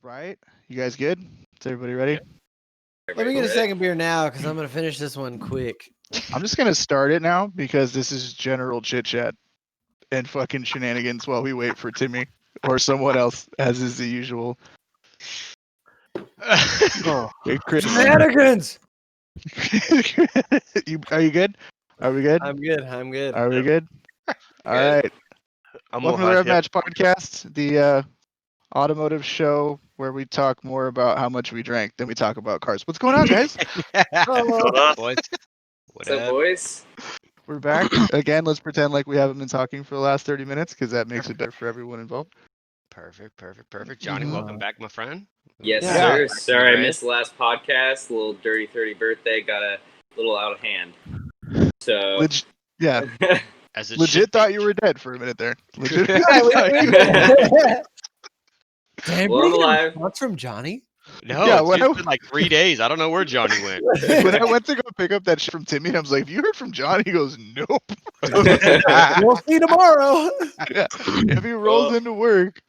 Right? You guys good? Is everybody ready? Let me get a second beer now because I'm going to finish this one quick. I'm just gonna start it now because this is general chit chat and fucking shenanigans while we wait for Timmy or someone else, as is the usual. Oh, Hey, Chris. Shenanigans! Are you good? Are we good? I'm good. I'm good. Are we good? All right. I'm Welcome to the Red Match Podcast, the automotive show where we talk more about how much we drank than we talk about cars. What's going on, guys? Hello. boys. What's up, boys? We're back again. Let's pretend like we haven't been talking for the last 30 minutes because that makes it better for everyone involved. Perfect. Johnny, welcome back, my friend. Yes, Yeah. sir. Sorry, I missed the last podcast. A little dirty 30 birthday got a little out of hand. So, Yeah, As it legit should be. thought you were dead for a minute there. Legit. Damn, Well, I'm alive. What's from Johnny? No, Yeah, it's when I- been like 3 days. I don't know where Johnny went. When I went to go pick up that shit from Timmy, I was like, "Have you heard from John?" He goes, "Nope." We'll see tomorrow. Yeah. If he rolls Well, into work,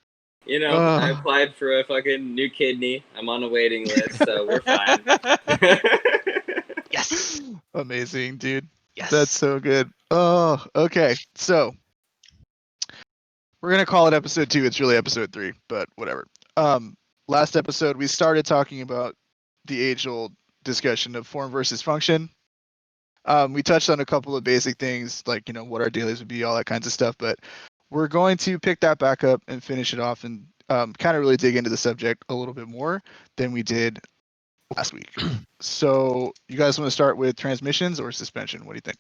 You know, I applied for a fucking new kidney. I'm on a waiting list, so we're fine. Yes. amazing, dude. Yes. That's so good. Oh, okay. So we're gonna call it episode 2. It's really episode 3, but whatever. Last episode we started talking about the age-old discussion of form versus function. We touched on a couple of basic things like what our dailies would be, all that kinds of stuff. But we're going to pick that back up and finish it off and kind of really dig into the subject a little bit more than we did last week. So you guys want to start with transmissions or suspension? What do you think?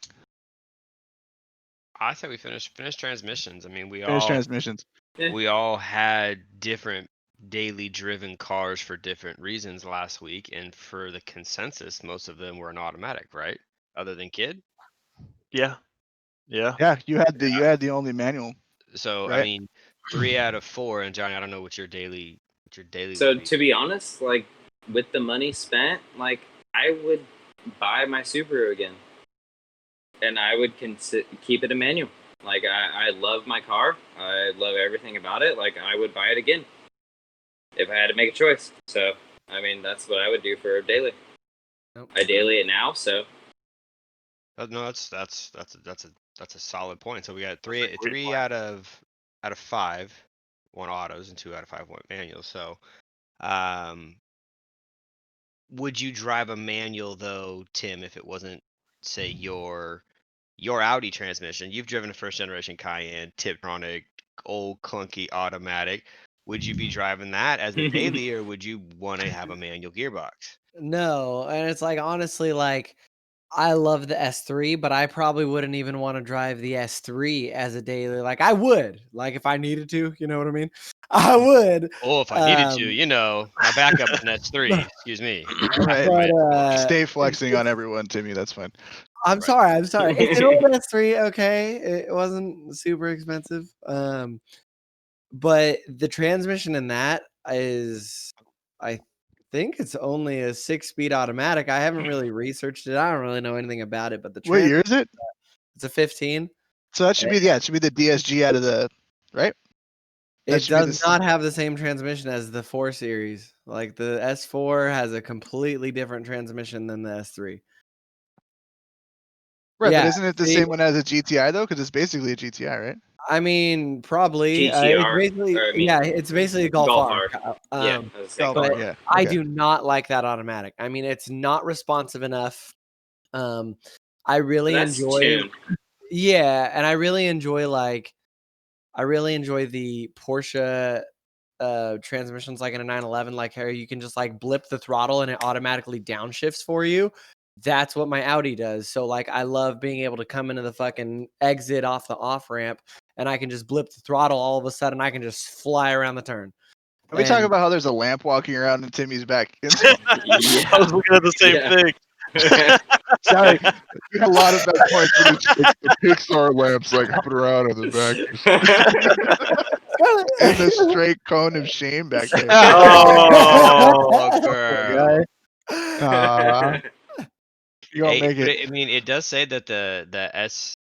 I said we finished transmissions. I mean, Finish transmissions. we all had different daily driven cars for different reasons last week, and for the consensus, most of them were an automatic, right? Other than Kid. Yeah, you had the only manual. So Right. I mean, 3 out of 4. And Johnny, I don't know what your daily So, would be. to be honest, like, with the money spent, like, I would buy my Subaru again. And I would keep it a manual. Like, I love my car. I love everything about it. Like, I would buy it again if I had to make a choice. So, I mean, that's what I would do for a daily. Nope. I daily it now, so. No, that's a solid point. So we got three out of 5 want autos and 2 out of 5 want manuals. So, would you drive a manual though, Tim, if it wasn't, say, your Audi transmission? You've driven a first generation Cayenne, Tiptronic, old clunky automatic. Would you be driving that as a daily, or would you want to have a manual gearbox? No, and it's like honestly, like I love the S3, but I probably wouldn't even want to drive the S3 as a daily. Like I would, like if I needed to, you know what I mean? I would. Oh, if I needed to, my backup is an S3. Excuse me. Right. But, Stay flexing on everyone, Timmy. That's fine. I'm sorry. It's an old S3. Okay, it wasn't super expensive. But the transmission in that is, I think it's only a 6-speed automatic. I haven't really researched it. I don't really know anything about it. But the What year is it? It's a 15. So that should be it should be the DSG out of the right. That It should be does the- not have the same transmission as the 4 Series. Like the S4 has a completely different transmission than the S3. Right, Yeah, but isn't it the same one as a GTI though? Because it's basically a GTI, right? I mean, probably. GTR, It's basically, or, I mean, it's basically a Golf Golf R. R. Um, Yeah, I was saying Golf Golf R, R. yeah. I Okay. do not like that automatic. I mean, it's not responsive enough. I really That's enjoy. tuned. Yeah, and I really enjoy the Porsche transmissions like in a 911, like how you can just like blip the throttle and it automatically downshifts for you. That's what my Audi does. So like I love being able to come into the fucking exit off the off ramp and I can just blip the throttle, all of a sudden I can just fly around the turn. Are we talking about how there's a lamp walking around in Timmy's back? I was looking at the same thing. Sorry, you had a lot of bad points. The Pixar lamps like hopping around in the back, and the straight cone of shame back there. Oh, girl. You don't Hey, make but it. I mean, it does say that the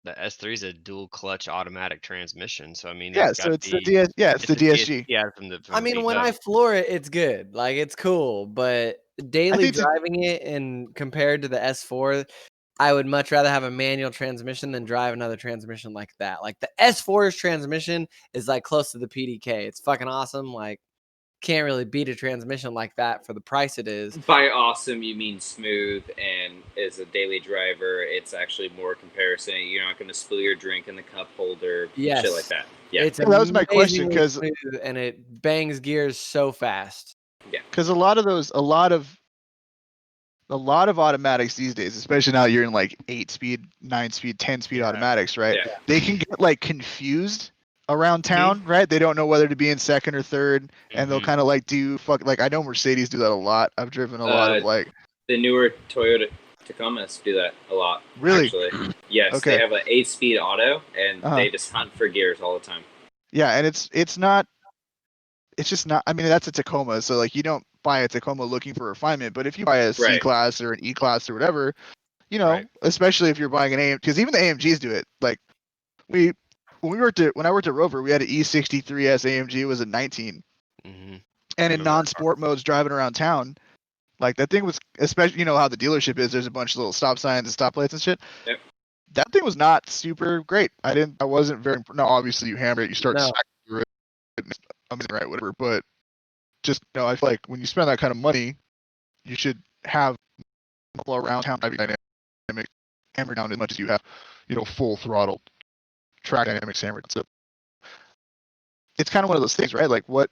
The S3 is a dual clutch automatic transmission, so I mean, Yeah, it's so got it's the the DS. Yeah, it's the DSG. yeah from I the mean, when I V-dub. floor it, it's good. Like it's cool, but daily think it's a- driving it and compared to the S4, I would much rather have a manual transmission than drive another transmission like that. Like the S4's transmission is like close to the PDK. It's fucking awesome. Like can't really beat a transmission like that for the price it is. By awesome, you mean smooth, and as a daily driver, it's actually more comparison. You're not going to spill your drink in the cup holder, Yes. shit like that. Yeah, It's Yeah, that was my question, amazingly 'cause- smooth, and it bangs gears so fast. Because a lot of automatics these days, especially now you're in like 8-speed, 9-speed, 10-speed Yeah. automatics, right? Yeah. They can get like confused around town, right? They don't know whether to be in second or third, and they'll Mhm. kind of like like I know Mercedes do that a lot. I've driven a lot of like the newer Toyota Tacomas do that a lot. Really? Actually, yes, Okay. they have an 8-speed auto, and Uh-huh. they just hunt for gears all the time. yeah, and it's just not. I mean, that's a Tacoma, so like you don't buy a Tacoma looking for refinement, but if you buy a C Right. class or an E class or whatever, you know, Right. especially if you're buying an AM, because even the AMGs do it. Like when I worked at Rover, we had an E63S AMG. It was a 19, Mhm. and in Remember that non-sport modes driving around town, like that thing was, especially how the dealership is. There's a bunch of little stop signs and stoplights and shit. Yep. That thing was not super great. I wasn't very. No, obviously you hammer it, you start No. smacking through it, it's amazing, right? Whatever, but just I feel like when you spend that kind of money, you should have all around town driving dynamic hammer down as much as you have, full throttle track dynamics hammered. So it's kind of one of those things, right? Like what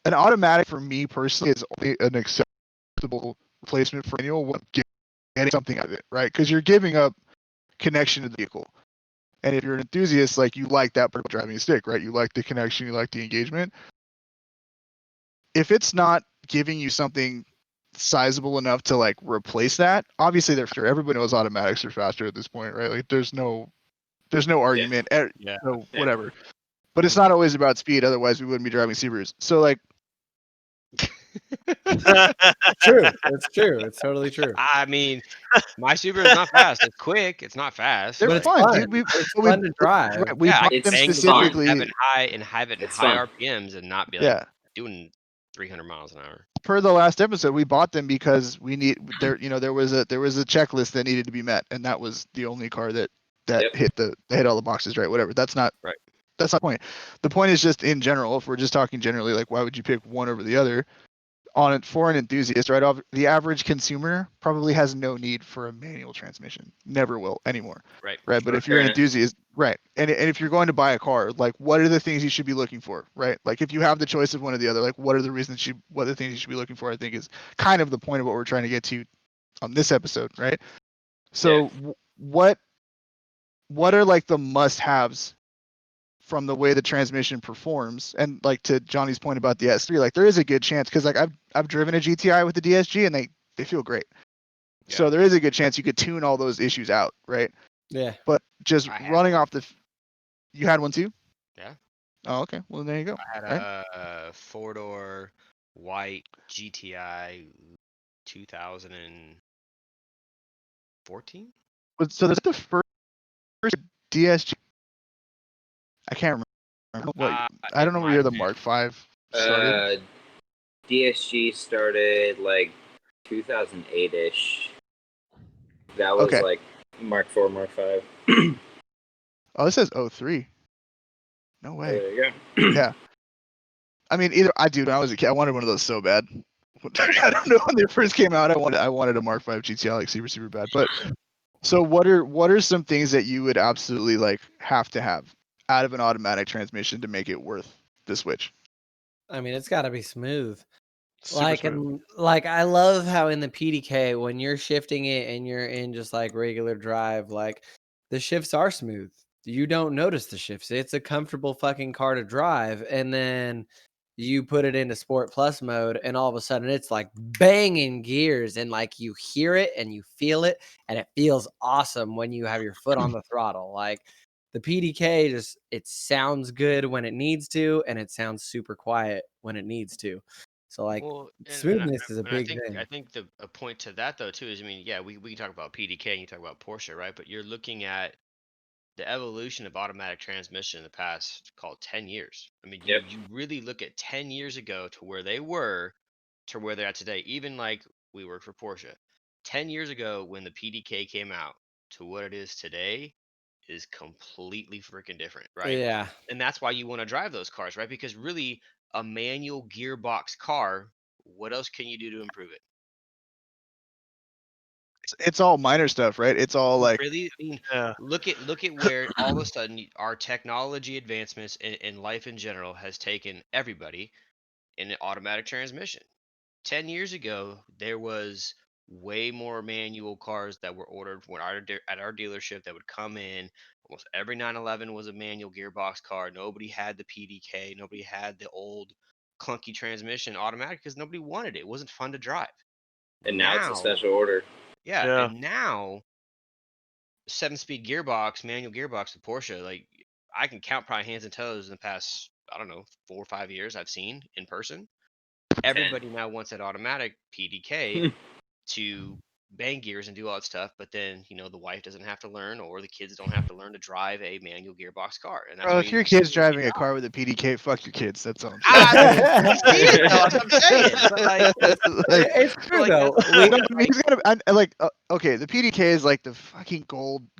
an automatic for me personally is only an acceptable replacement for manual when getting something out of it, right? Because you're giving up connection to the vehicle. And if you're an enthusiast, like you like that part of driving a stick, right? You like the connection, you like the engagement. If it's not giving you something sizable enough to like replace that, obviously they're faster. Everybody knows automatics are faster at this point, right? Like there's no argument. Yeah. So whatever. But it's not always about speed, otherwise we wouldn't be driving Subarus. So like True. It's true. It's totally true. I mean, my Subaru is not fast. It's quick. It's not fast. they're But but it's fine, fun. dude. It's fun to drive. Right, we yeah, I bought can it's them bang the fun. gears, specifically. have it in It's high fun. RPMs and not be like Yeah. doing 300 miles an hour. Per the last episode, we bought them because there was a checklist that needed to be met, and that was the only car that Yep. hit all the boxes, right? Whatever. That's not Right. That's not the point. The point is just in general. If we're just talking generally, like why would you pick one over the other? For an enthusiast, right? The average consumer probably has no need for a manual transmission. Never will anymore. Right. Right. But Sure. if you're an Fair enough. enthusiast, right, and if you're going to buy a car, like what are the things you should be looking for, right? Like if you have the choice of one or the other, like what are the things you should be looking for? I think is kind of the point of what we're trying to get to on this episode, right? So what are like the must-haves from the way the transmission performs? And like to Johnny's point about the S3, like there is a good chance because like I've driven a GTI with the DSG and they feel great. Yeah. So there is a good chance you could tune all those issues out, right? Yeah. But just I had running one. off you had one too? Yeah. Oh, okay. Well, there you go. I had Right? a 4-door white GTI 2014. So that's the first DSG. I can't remember. I It don't know where might year the have Mark V started. DSG started like 2008-ish. That was Okay. like Mark IV, Mark V. Oh, it says 03. No way. There you go. Yeah. I mean, when I was a kid, I wanted one of those so bad. I don't know, when they first came out, I wanted a Mark V GTI like super, super bad. But so what are some things that you would absolutely like have to have out of an automatic transmission to make it worth the switch? I mean, it's got to be smooth. Super smooth. Like I love how in the PDK when you're shifting it and you're in just like regular drive, like the shifts are smooth. You don't notice the shifts. It's a comfortable fucking car to drive, and then you put it into Sport Plus mode, and all of a sudden it's like banging gears, and like you hear it and you feel it, and it feels awesome when you have your foot on the throttle. Like the PDK it sounds good when it needs to, and it sounds super quiet when it needs to. So like Well, smoothness is a I big think thing. a point to that though too is, I mean, yeah, we can talk about PDK and you talk about Porsche, right? But you're looking at the evolution of automatic transmission in the past, called 10 years. I mean, Yep. you really look at 10 years ago to where they were to where they're at today. Even like we worked for Porsche 10 years ago when the PDK came out to what it is today is completely freaking different, right? Yeah. And that's why you want to drive those cars, right? Because really, a manual gearbox car, what else can you do to improve it? It's all minor stuff, right? It's all like Really, I mean, Yeah. look at where all of a sudden our technology advancements in life in general has taken everybody in an automatic transmission. 10 years ago, there was way more manual cars that were ordered at our dealership that would come in. Almost every 911 was a manual gearbox car. Nobody had the PDK. Nobody had the old clunky transmission automatic because nobody wanted it. It wasn't fun to drive. And now it's a Now, special order. yeah, Yeah. and now 7-speed gearbox, manual gearbox with Porsche, like I can count probably hands and toes in the past, I don't know, 4 or 5 years I've seen in person. Everybody now wants that automatic PDK to bang gears and do all that stuff, but then the wife doesn't have to learn, or the kids don't have to learn to drive a manual gearbox car, and that's bro, why if your kid's driving a car with a PDK, fuck your kids. That's all I'm saying. I see it though. That's what I'm saying. But like, Like, It's true like though. that's We, no, I mean, he's okay, the PDK is like the fucking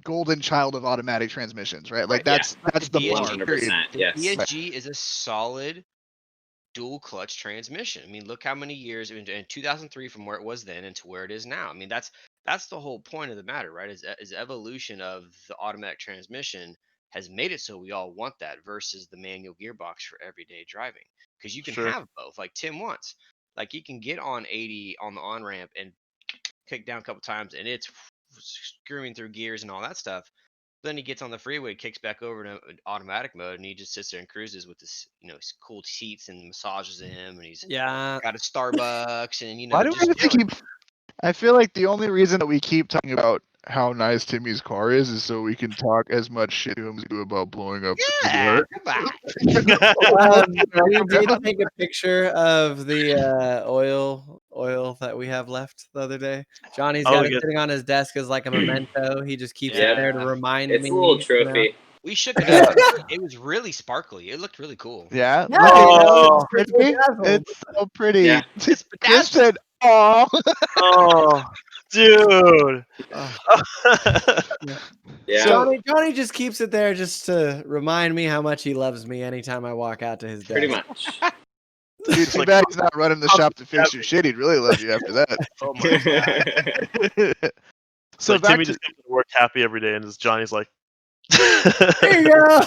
golden child of automatic transmissions, right? Like Right. that's the The bar. DSG, Period. 100%. the Yes. DSG is a solid dual clutch transmission. I mean, look how many years in 2003 from where it was then and to where it is now. I mean, that's the whole point of the matter, right? Is evolution of the automatic transmission has made it so we all want that versus the manual gearbox for everyday driving. Because you can Sure. have both, like Tim wants. Like you can get on 80 on the on ramp and kick down a couple times, and it's screwing through gears and all that stuff. Then he gets on the freeway, kicks back over to automatic mode, and he just sits there and cruises with this, his cool seats and massages him, and he's yeah. got a Starbucks, and Why do we just have to keep? I feel like the only reason that we keep talking about how nice Timmy's car is so we can talk as much shit to him as we do about blowing up. yeah, goodbye. We did take a picture of the oil that we have left the other day. Johnny's Oh, got we it got- sitting on his desk as like a memento. He just keeps it Yeah. there to remind It's me. a little you trophy. We shook it up. It was really sparkly. It looked really cool. Yeah, Yeah, look at Oh. it. It's pretty. It's so pretty. Yeah. It's Chris bedazzled. said, "Oh." Oh, dude. Yeah. So- Johnny just keeps it there just to remind me how much he loves me anytime I walk out to his desk. Pretty much. Dude, too bad he's not running the shop to fix your shit. He'd really love you after that. Oh my god. So like back Timmy to- just comes to work happy every day, and Johnny's like, There you go.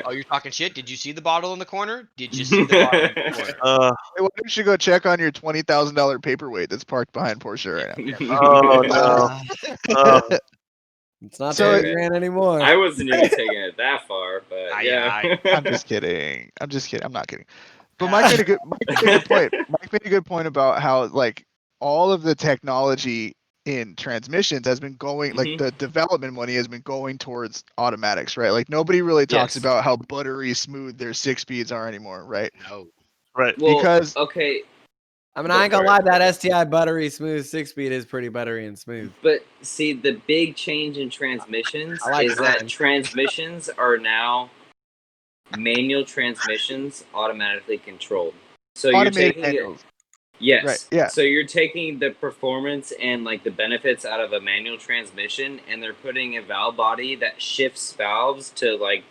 Oh, you're talking shit? Did you see the bottle in the corner? Did you see the bottle in the corner? Hey, why don't you go check on your $20,000 paperweight that's parked behind Porsche right now? oh no. It's not So- 30 grand anymore. I wasn't even taking it that far, but yeah. I'm just kidding. I'm not kidding. But Mike made a good point. Mike made a good point about how like all of the technology in transmissions has been going, like the development money has been going towards automatics, right? Like nobody really talks Yes. about how buttery smooth their 6 speeds are anymore, right? No. Right. Well, Because- okay, I mean, I ain't gonna lie, that STI buttery smooth 6-speed is pretty buttery and smooth. but see, the big change in transmissions I like is that mine. transmissions are now manual transmissions automatically controlled. So automated you're taking it. manuals. Yes. Right, yeah. So you're taking the performance and like the benefits out of a manual transmission, and they're putting a valve body that shifts valves to like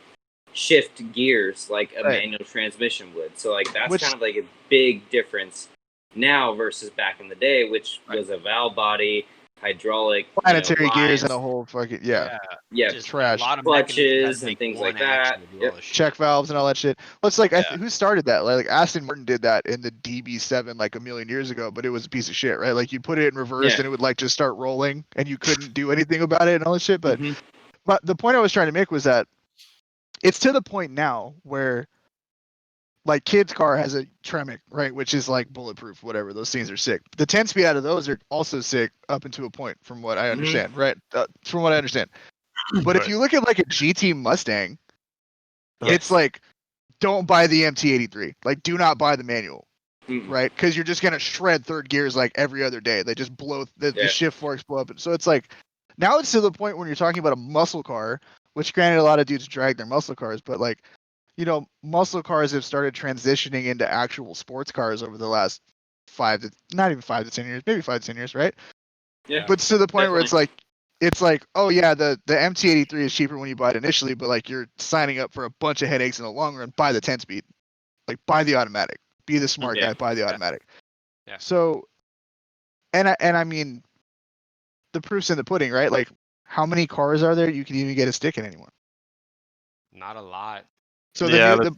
shift gears like a Right. manual transmission would. So like that's Which- kind of like a big difference now versus back in the day, which Right. was a valve body, hydraulic, Planetary gears and lines. a whole fucking yeah. Yeah, Just trash. A lot of Clutches mechanisms that and make things one like that. action to do all Yep. this shit. Check valves and all that shit. Well, it's like Yeah. who started that? Like Aston Martin did that in the DB7 like a million years ago, but it was a piece of shit, right? Like you put it in reverse Yeah. and it would like just start rolling, and you couldn't do anything about it and all that shit. But Mhm. but the point I was trying to make was that it's to the point now where like kid's car has a Tremec, right, which is like bulletproof, whatever. Those things are sick. The 10-speed out of those are also sick up until a point, from what I understand, right? From what I understand. But if Right. you look at like a GT Mustang, Yes. it's like don't buy the MT83. Like do not buy the manual. right? Because you're just gonna shred third gears like every other day. They just blow the shift forks blow up. So it's like now it's to the point when you're talking about a muscle car, which granted a lot of dudes drag their muscle cars, but like, you know, muscle cars have started transitioning into actual sports cars over the last not even 5 to 10 years, maybe 5 to 10 years, right? Yeah. But to the point where Definitely. it's like, oh yeah, the MT83 is cheaper when you buy it initially, but like you're signing up for a bunch of headaches in the long run. Buy the 10-speed, like buy the automatic. Be the smart Yeah. guy, buy the automatic. Yeah. So, and I mean, the proof's in the pudding, right? Like, how many cars are there you can even get a stick in anymore? Not a lot. So Yeah, the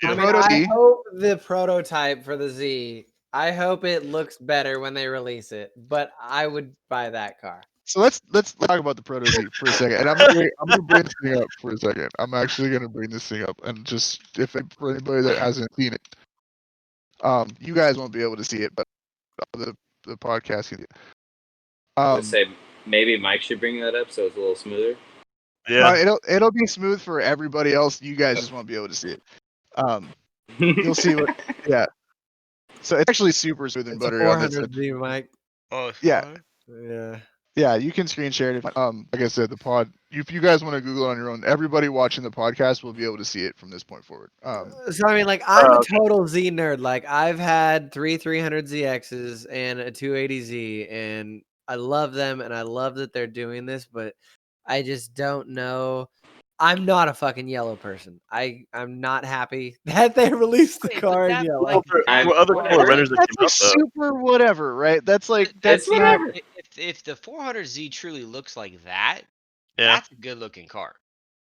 I mean, Proto I Z. hope the prototype for the Z. I hope it looks better when they release it, but I would buy that car. So let's talk about the Proto Z for a second, and I'm gonna bring this thing up for a second. I'm actually gonna bring this thing up, and just for anybody that hasn't seen it, you guys won't be able to see it, but the podcast can. Let's say maybe Mike should bring that up so it's a little smoother. Yeah. It'll be smooth for everybody else. You guys just won't be able to see it. You'll see what. Yeah. So it's actually super smooth and It's a buttery on this. 400Z, Mike. Oh, Yeah. Yeah. Yeah, you can screen share it. Like I said, the pod. If you guys want to Google it on your own, everybody watching the podcast will be able to see it from this point forward. So I mean, like, I'm a total Z nerd. Like, I've had 300ZXs and a 280Z, and I love them, and I love that they're doing this, but I just don't know. I'm not a fucking yellow person. I'm not happy that they released the Wait, car but in that, yellow. like, What other color renders that That's came like out though? super whatever, right? That's like It's whatever. if the 400Z truly looks like that, Yeah. that's a good looking car.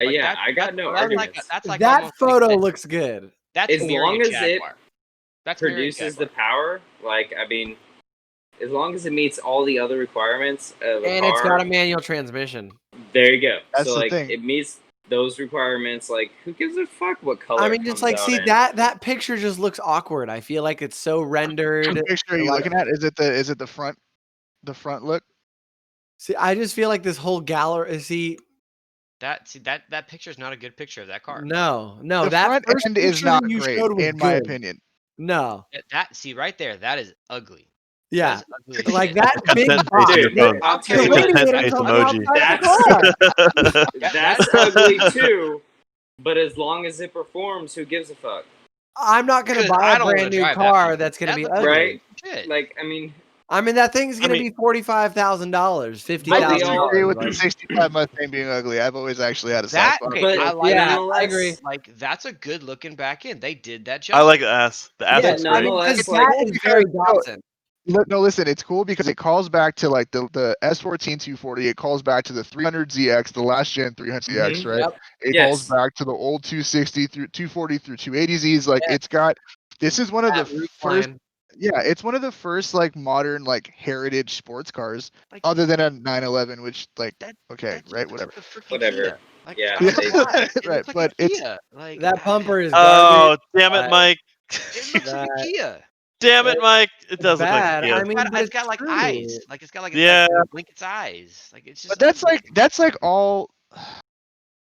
Like, Yeah, that's- I got that's- no that's arguments. Like, that's like That almost photo like looks good. that's As Miria long as it Jaguar. That's Miria produces the Jaguar. power. Like, I mean, as long as it meets all the other requirements of a And car, it's got a manual transmission. there you go. That's so the like, thing. it meets those requirements. Like, who gives a fuck what color? I mean, it just comes like, out see, in? that picture just looks awkward. I feel like it's so rendered. What picture are you like- looking at? Is it the front look? See, I just feel like this whole gallery. See, That picture is not a good picture of that car. no, The that front first end is picture not you great, showed was in my good. opinion. No, See right there, that is ugly. yeah, That is ugly as like shit. that big Content box. face in your phone. I'll The tell you lady what, made Content him face come emoji. outside the car. that's ugly too. But as long as it performs, who gives a fuck? I'm not gonna Because buy I a don't wanna brand new drive that car thing. that's gonna That be looks ugly. Right? Shit. Like, I mean, I mean, that thing's gonna be $45,000, I we all- disagree $50,000. with the 65 Mustang being ugly. I've always actually had a soft That spot. okay, But I like yeah, that. I agree. Like that's a good looking back end. They did that I justice. like the ass. The ass Yeah, looks no, great. nonetheless, because like- that is very Dobson. No, listen, it's cool because it calls back to like the S14 240. It calls back to the 300ZX, the last gen 300ZX, right? Yep. It Yes. calls back to the old 260 through 240 through 280Zs. Like it's got. This is one of the That roof first. line. Yeah, it's one of the first like modern like heritage sports cars, Like, other than a 911, which like that okay, just right, looks whatever. like a freaking Whatever. Kia. Like, Yeah, I don't know why. It Right, looks like but a it's Kia. Like That bumper is Oh, garbage. damn it, Mike. It looks like a that- Kia. Damn it, Mike. It does look like bad. a Kia. I mean, but It's got like true. eyes. Like it's got like Yeah. like blink its eyes. Like it's just. But ugly. that's like all.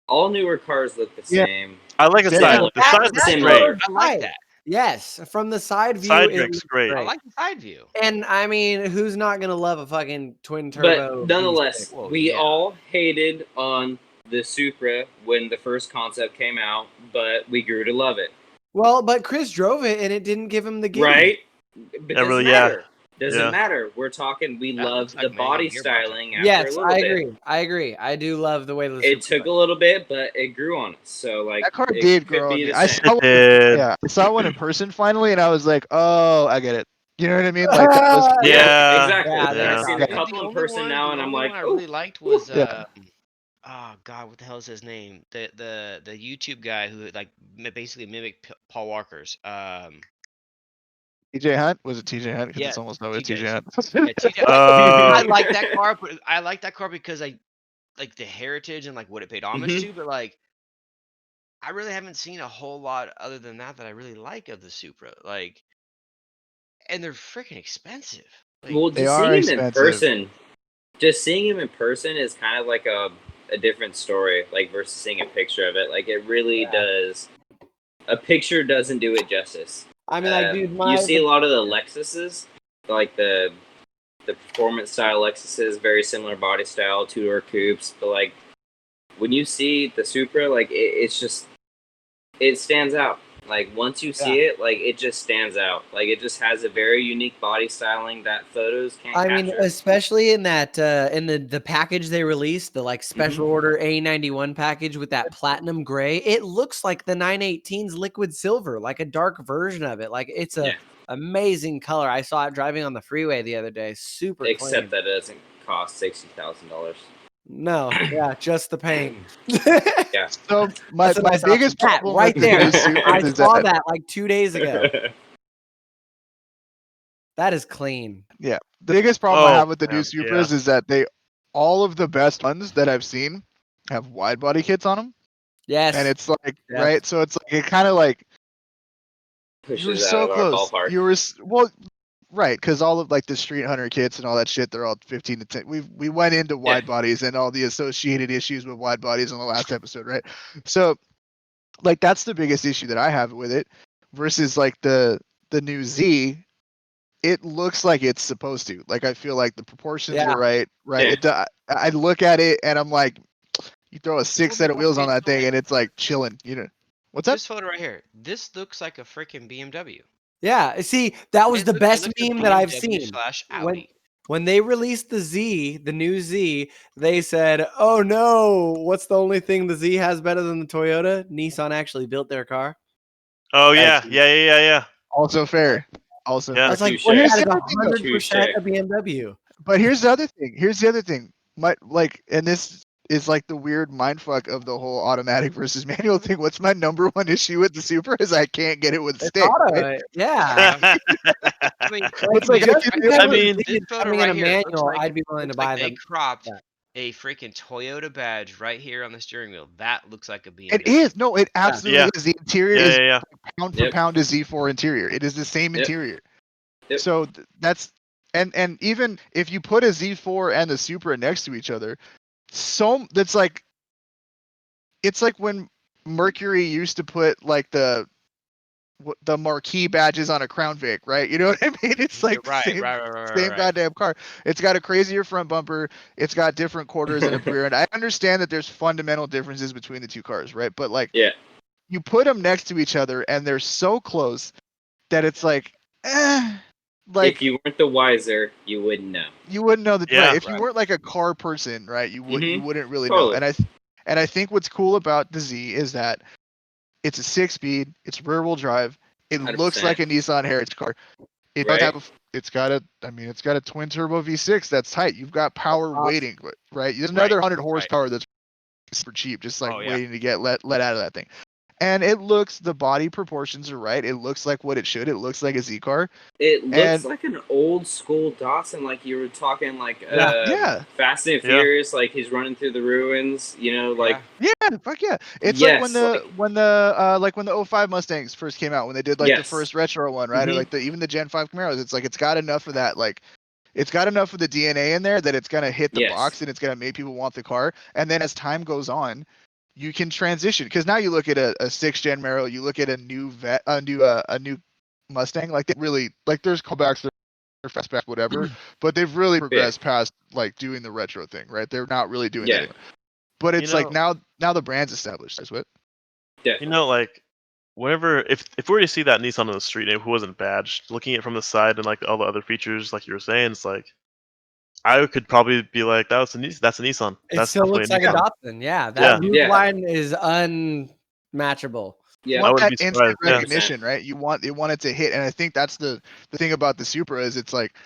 all newer cars look the Yeah. same. I like the Yeah. side. No, The side's that's great. similar. I like that. Yes, from the side view, Side it drink's looks great. I like the side view. And I mean, who's not gonna love a fucking twin turbo? But nonetheless, Well, we yeah. all hated on the Supra when the first concept came out, but we grew to love it. Well, but Chris drove it, and it didn't give him the gimme. Right? But doesn't really, yeah. matter. Doesn't Yeah. matter. We're talking. We That love looks like the body manual gearbox. styling. After a Yes, little I bit. agree. I agree. I do love the way the It took a little bit, but it grew on us. So like That car it did could grow on be me. the I same. saw one, It- yeah, I saw one in person finally, and I was like, oh, I get it. You know what I mean? Like that was Yeah. exactly. Yeah, And that's I've seen not a bad. couple in person now, and I'm like, I oh, really liked was Yeah. oh god, what the hell is his name? The YouTube guy who like basically mimicked Paul Walker's. TJ Hunt. Was it TJ Hunt? 'Cause Yeah, it's almost always TJ. TJ Hunt. Yeah, TJ, I like that car, but I like that car because I like the heritage and like what it paid homage to. But like, I really haven't seen a whole lot other than that I really like of the Supra. Like, and they're freaking expensive. Like, well, They just are seeing him in expensive. person. Just seeing him in person is kind of like a different story, like versus seeing a picture of it. Like it really does. A picture doesn't do it justice. I mean, like, dude, you see a lot of the Lexuses, like the performance style Lexuses, very similar body style, two-door coupes. But like when you see the Supra, like it's just it stands out. Like once you see it, like it just stands out. Like it just has a very unique body styling that photos can't I mean, capture. especially in that in the package they released, the like special order A91 package with that platinum gray, it looks like the 918's liquid silver, like a dark version of it. Like it's a amazing color. I saw it driving on the freeway the other day. Super Except clean. that it doesn't cost $60,000. No, yeah, just the paint. Yeah. So my That's a nice biggest option. Pat, problem right with the there. new Supras I is saw that that like 2 days ago. That is clean. yeah, the biggest problem I have with the new yeah. Supras is that all of the best ones that I've seen have wide body kits on them, Yes. and it's like Yes. right, so it's like it kind of like you were Pushes out so of our close. ballpark. You were well, right, because all of like the Street Hunter kits and all that shit, they're all 15 to 10. We went into wide bodies and all the associated issues with wide bodies on the last episode, right? So like that's the biggest issue that I have with it versus like the new Z. It looks like it's supposed to. Like I feel like the proportions are right. Yeah. I look at it and I'm like, you throw a 6 set of wheels on that thing Okay. and it's like chilling. You know, what's up? This photo right here. This looks like a freaking BMW. Yeah. See, that was It the looks best like meme that I've BMW seen. / Audi. When they released the Z, the new Z, they said, "Oh no, what's the only thing the Z has better than the Toyota?" Nissan actually built their car. Oh yeah. Also fair. Also Yeah. I was like, Touche. "Well, here's that is the other thing, though. 100% a BMW." But here's the other thing. And this is like the weird mindfuck of the whole automatic versus manual thing. What's my number one issue with the Supra is I can't get it with It's stick. auto, Right? yeah. I mean, It's like I just can because I the mean, Z this is photo coming in right a here looks manual, like I'd be willing to looks buy like they them. cropped Yeah. a freaking Toyota badge right here on the steering wheel. That looks like a BMW. It is. No, it absolutely Yeah. is. The interior is yeah. pound for Yep. pound a Z4 interior. It is the same Yep. interior. Yep. So that's and even if you put a Z4 and the Supra next to each other, that's like it's like when Mercury used to put like the marquee badges on a Crown Vic, right? You know what I mean? It's like Right, same right. goddamn car. It's got a crazier front bumper. It's got different quarters and a rear end. I understand that there's fundamental differences between the two cars, right? But like, you put them next to each other and they're so close that it's like, like if you weren't the wiser, you wouldn't know. you wouldn't know that. Yeah. Right? If you weren't like a car person, right? You wouldn't really know. Totally. And I think what's cool about the Z is that it's a 6-speed. It's rear-wheel drive. It 100%. looks like a Nissan Heritage car. It does have it's got a twin turbo V6 that's tight. You've got power waiting, right? There's another 100 horsepower that's super cheap, just like waiting to get let out of that thing. And the body proportions are right. It looks like what it should. It looks like a Z car. It looks like an old school Datsun, like you were talking, like Fast and Furious, like he's running through the ruins, you know, like fuck yeah. It's like when the 05 Mustangs first came out, when they did like the first retro one, right? Or like even the Gen 5 Camaros. It's like it's got enough of that, like it's got enough of the DNA in there that it's gonna hit the box and it's gonna make people want the car. And then as time goes on, you can transition, because now you look at a 6th gen Camaro, you look at a new Mustang, like they really like there's callbacks, they're fastback, whatever, but they've really progressed past like doing the retro thing, right? They're not really doing that anymore. But it's like now the brand's established. That's what. Yeah. You know, like whenever if we were to see that Nissan on the street and it wasn't badged, looking at it from the side and like all the other features, like you were saying, it's like I could probably be like, that's a Nissan. It still looks like a Datsun. Yeah, that roof line is unmatchable. You want that instant recognition, right? You want it to hit, and I think that's the thing about the Supra is it's like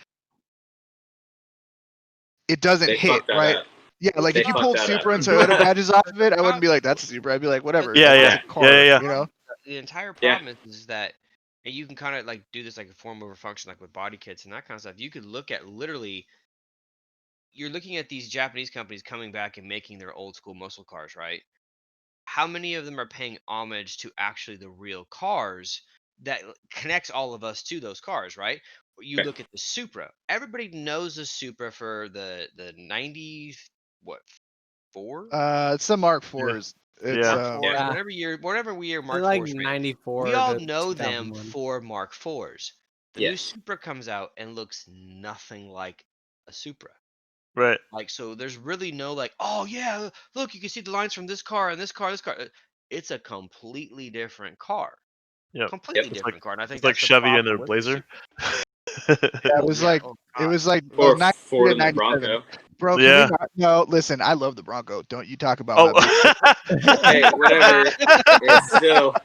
it doesn't hit, right? Yeah, like if you pulled Supra and Toyota badges off of it, I wouldn't be like, that's a Supra. I'd be like, whatever. Yeah. You know? The entire problem is that, and you can kind of like do this like a form over function, like with body kits and that kind of stuff. You could look at you're looking at these Japanese companies coming back and making their old school muscle cars, right? How many of them are paying homage to actually the real cars that connects all of us to those cars, right? You look at the Supra. Everybody knows the Supra for the 90 4? It's the Mark IVs. It's Yeah. Mark 4s, Yeah. whatever year Mark like 4s ran, 94. we all to know them 2001. for Mark 4s. The Yeah. new Supra comes out and looks nothing like a Supra. Right. Like, so there's really no like, oh yeah, look, you can see the lines from this car and this car, this car. It's a completely different car. Yep. Completely It's different car. And I think It's like that's the Chevy and problem their with the Blazer. Supra. Yeah, it was like Oh, it God. was like Or 93 Ford to and the 97. Bronco. Bro, can Yeah. we not? No, listen, I love the Bronco. Don't you talk about my Oh. Hey, whatever. It's still.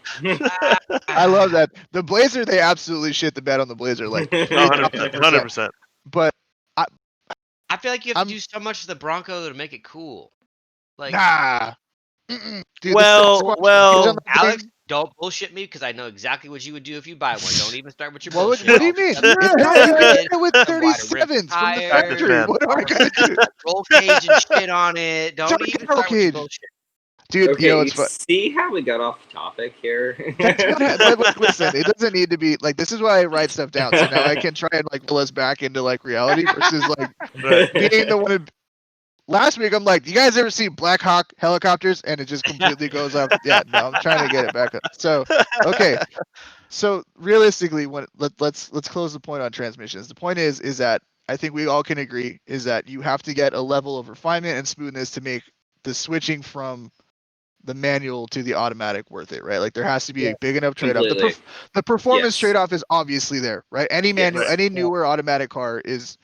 I love that. The Blazer, they absolutely shit the bed on the Blazer, like, Oh, 100%. but I feel like you have I'm- to do so much to the Bronco to make it cool. Like, nah. Mm-mm. Dude, Well, the well, on the Alex, thing- don't bullshit me because I know exactly what you would do if you buy one. Don't even start with your what, bullshit. what do you All the mean? stuff It's you not, you can did, get it with the wider rim 37s from the tires, factory. man. What am I gonna do? roll cage and shit on it. Don't already even got roll start with your cage. bullshit. Dude, Okay, you know it's fun. see how we got off topic here? That's what but like, listen, it doesn't need to be like this is why I write stuff down. So now I can try and like pull us back into like reality versus like Right. being the one. Last week I'm like, you guys ever see Black Hawk helicopters? And it just completely goes up. Yeah, no, I'm trying to get it back up. So okay. So realistically, when let's close the point on transmissions. The point is that I think we all can agree is that you have to get a level of refinement and smoothness to make the switching from the manual to the automatic worth it, right? Like there has to be a big enough trade-off. Completely. The performance Yes. trade-off is obviously there, right? Any manual, Yes. any newer automatic car is,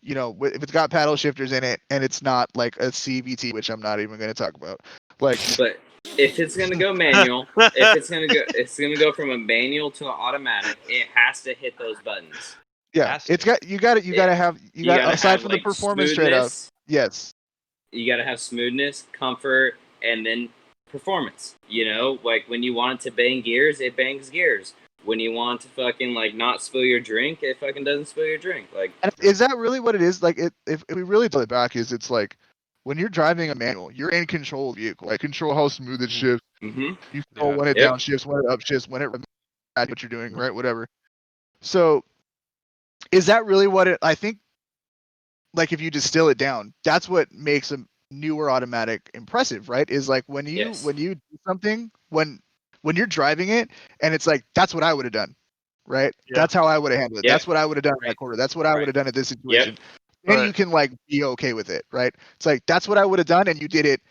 you know, if it's got paddle shifters in it and it's not like a CVT, which I'm not even going to talk about. Like, But if it's gonna go manual, it's gonna go from a manual to an automatic. It has to hit those buttons. yeah, Has to. it's got you got to have aside have, from like, the performance trade-off. smoothness. Yes. You gotta have smoothness, comfort, and then performance. You know, like when you want it to bang gears, it bangs gears. When you want to fucking like not spill your drink, it fucking doesn't spill your drink. Like, And is that really what it is? Like, if we really pull it back, is it's like when you're driving a manual, you're in control of the vehicle. Like, control how smooth it shifts. mm-hmm. You control Yeah. when it Yep. downshifts, when it upshifts, when it what you're doing, right? Whatever. So, is that really what it? I think, like, if you distill it down, that's what makes a newer automatic impressive, right? Is like when you Yes. when you do something when you're driving it and it's like that's what I would have done, right? Yeah. That's how I would have handled it. Yeah. That's what I would have done in that Right. quarter. That's what I would have done at this situation. Yep. And you can like be okay with it, right? It's like that's what I would have done, and you did it,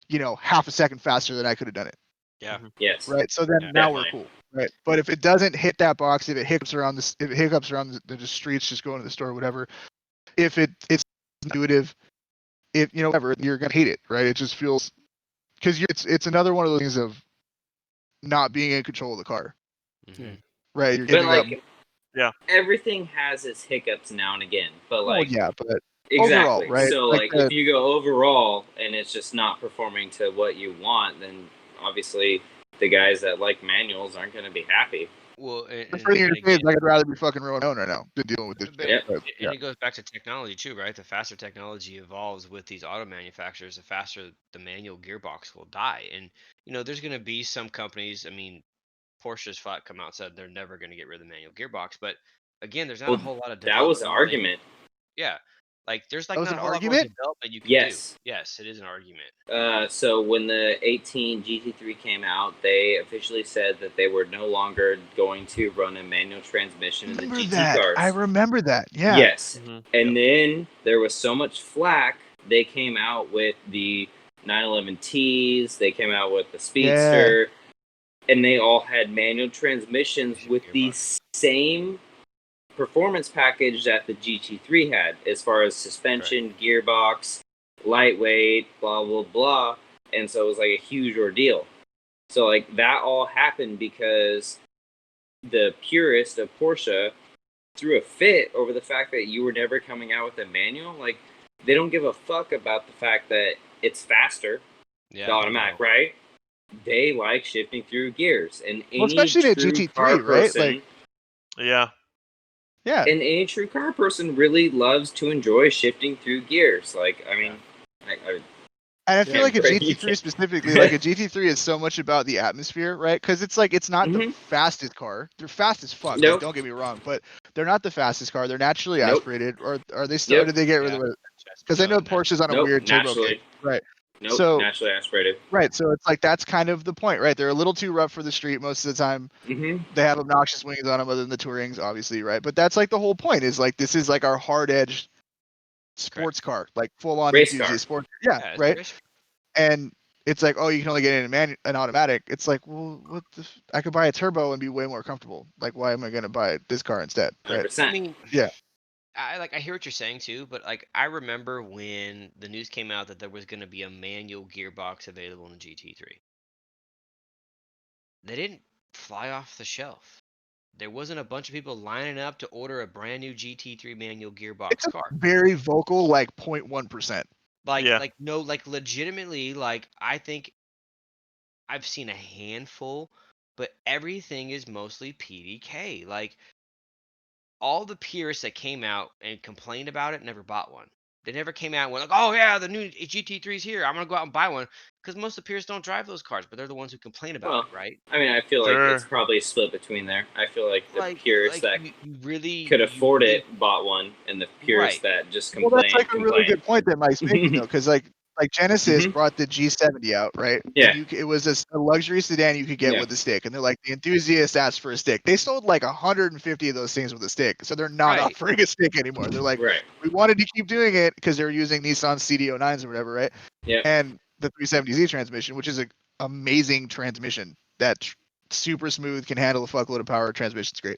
you know, half a second faster than I could have done it, Yeah. Yes. right? So then Yeah, now we're definitely. cool, right? But if it doesn't hit that box, if it hiccups around the streets, just going to the store, whatever. If it's intuitive, if you know whatever, you're gonna hate it, right? It just feels because it's another one of those things of not being in control of the car, Mhm. right? You're But giving up. like, Yeah. everything has its hiccups now and again. But Well, like, yeah, but exactly. overall, right? So Like like, if you go overall and it's just not performing to what you want, then obviously the guys that like manuals aren't going to be happy. Well, the first thing you're gonna say is like I'd rather be fucking rolling on right now than dealing with this. But shit. Yeah. But, and it goes back to technology too, right? The faster technology evolves with these auto manufacturers, the faster the manual gearbox will die. And you know, there's going to be some companies. I mean, Porsche's flat come out and said they're never going to get rid of the manual gearbox. But again, there's not a Well, whole lot of that was the development. argument. Yeah, like there's like That was not a an whole lot more argument? development you can Yes. do. Yes, it is an argument. So when the 18 GT3 came out, they officially said that they were no longer going to run a manual transmission in the remember GT that? cars. I remember that. Yeah. Yes. Mhm. And then there was so much flack, they came out with the 911Ts, they came out with the Speedster, and they all had manual transmissions with the same performance package that the GT3 had, as far as suspension, gearbox, lightweight, blah, blah, blah. And so it was like a huge ordeal. So, like, that all happened because the purist of Porsche threw a fit over the fact that you were never coming out with a manual. Like, they don't give a fuck about the fact that it's faster, Yeah, the automatic, right? They like shifting through gears, and any Well, especially in a true GT3, car right? person, Like- Yeah. Yeah. and any true car person really loves to enjoy shifting through gears. Like, I mean, And I feel Yeah, like a right, you GT3 can- specifically, like a GT3 is so much about the atmosphere, right? Because it's like it's not the Mhm. fastest car. They're fast as fuck. Nope. Like, don't get me wrong, but they're not the fastest car. They're naturally Nope. aspirated, or are they still? Or Yep. did they get rid of it? Because I know Porsche's on a Nope, weird turbo naturally. kit, right? Nope, So- naturally aspirated. Right, so it's like that's kind of the point, right? They're a little too rough for the street most of the time. Mm-hmm. They have obnoxious wings on them, other than the Tourings, obviously, right? But that's like the whole point. Is like this is like our hard-edged sports car, like full-on Race car. enthusiast sport. Yeah, it's right. race- And it's like, oh, you can only get in an automatic. It's like, well, what the? I could buy a turbo and be way more comfortable. Like, why am I gonna buy this car instead? Right? 100%. I mean, Yeah. I hear what you're saying too, but like I remember when the news came out that there was going to be a manual gearbox available in the GT3. They didn't fly off the shelf. There wasn't a bunch of people lining up to order a brand new GT3 manual gearbox It's a car. very vocal, like 0.1%. Yeah. Like no, like legitimately, like I think I've seen a handful, but everything is mostly PDK. Like all the purists that came out and complained about it never bought one. They never came out and went like, "Oh yeah, the new GT3's here. I'm gonna go out and buy one." Because most of the purists don't drive those cars, but they're the ones who complain about Well, it, right? I mean, I feel like Sure. it's probably split between there. I feel like the Like, purists that you really could afford really- it bought one, and the purists that just Well, complain. that's like a really good point that Mike's making, though, because like Genesis Mhm. brought the G70 out, right? Yeah. And it was a luxury sedan you could get Yeah. with a stick, and they're like the enthusiast asked for a stick. They sold like 150 of those things with a stick, so they're not Right. offering a stick anymore. They're like, Right. we wanted to keep doing it because they were using Nissan CD09s or whatever, right? Yeah. And the 370Z transmission, which is an amazing transmission that's super smooth, can handle a fuckload of power. Transmission's great,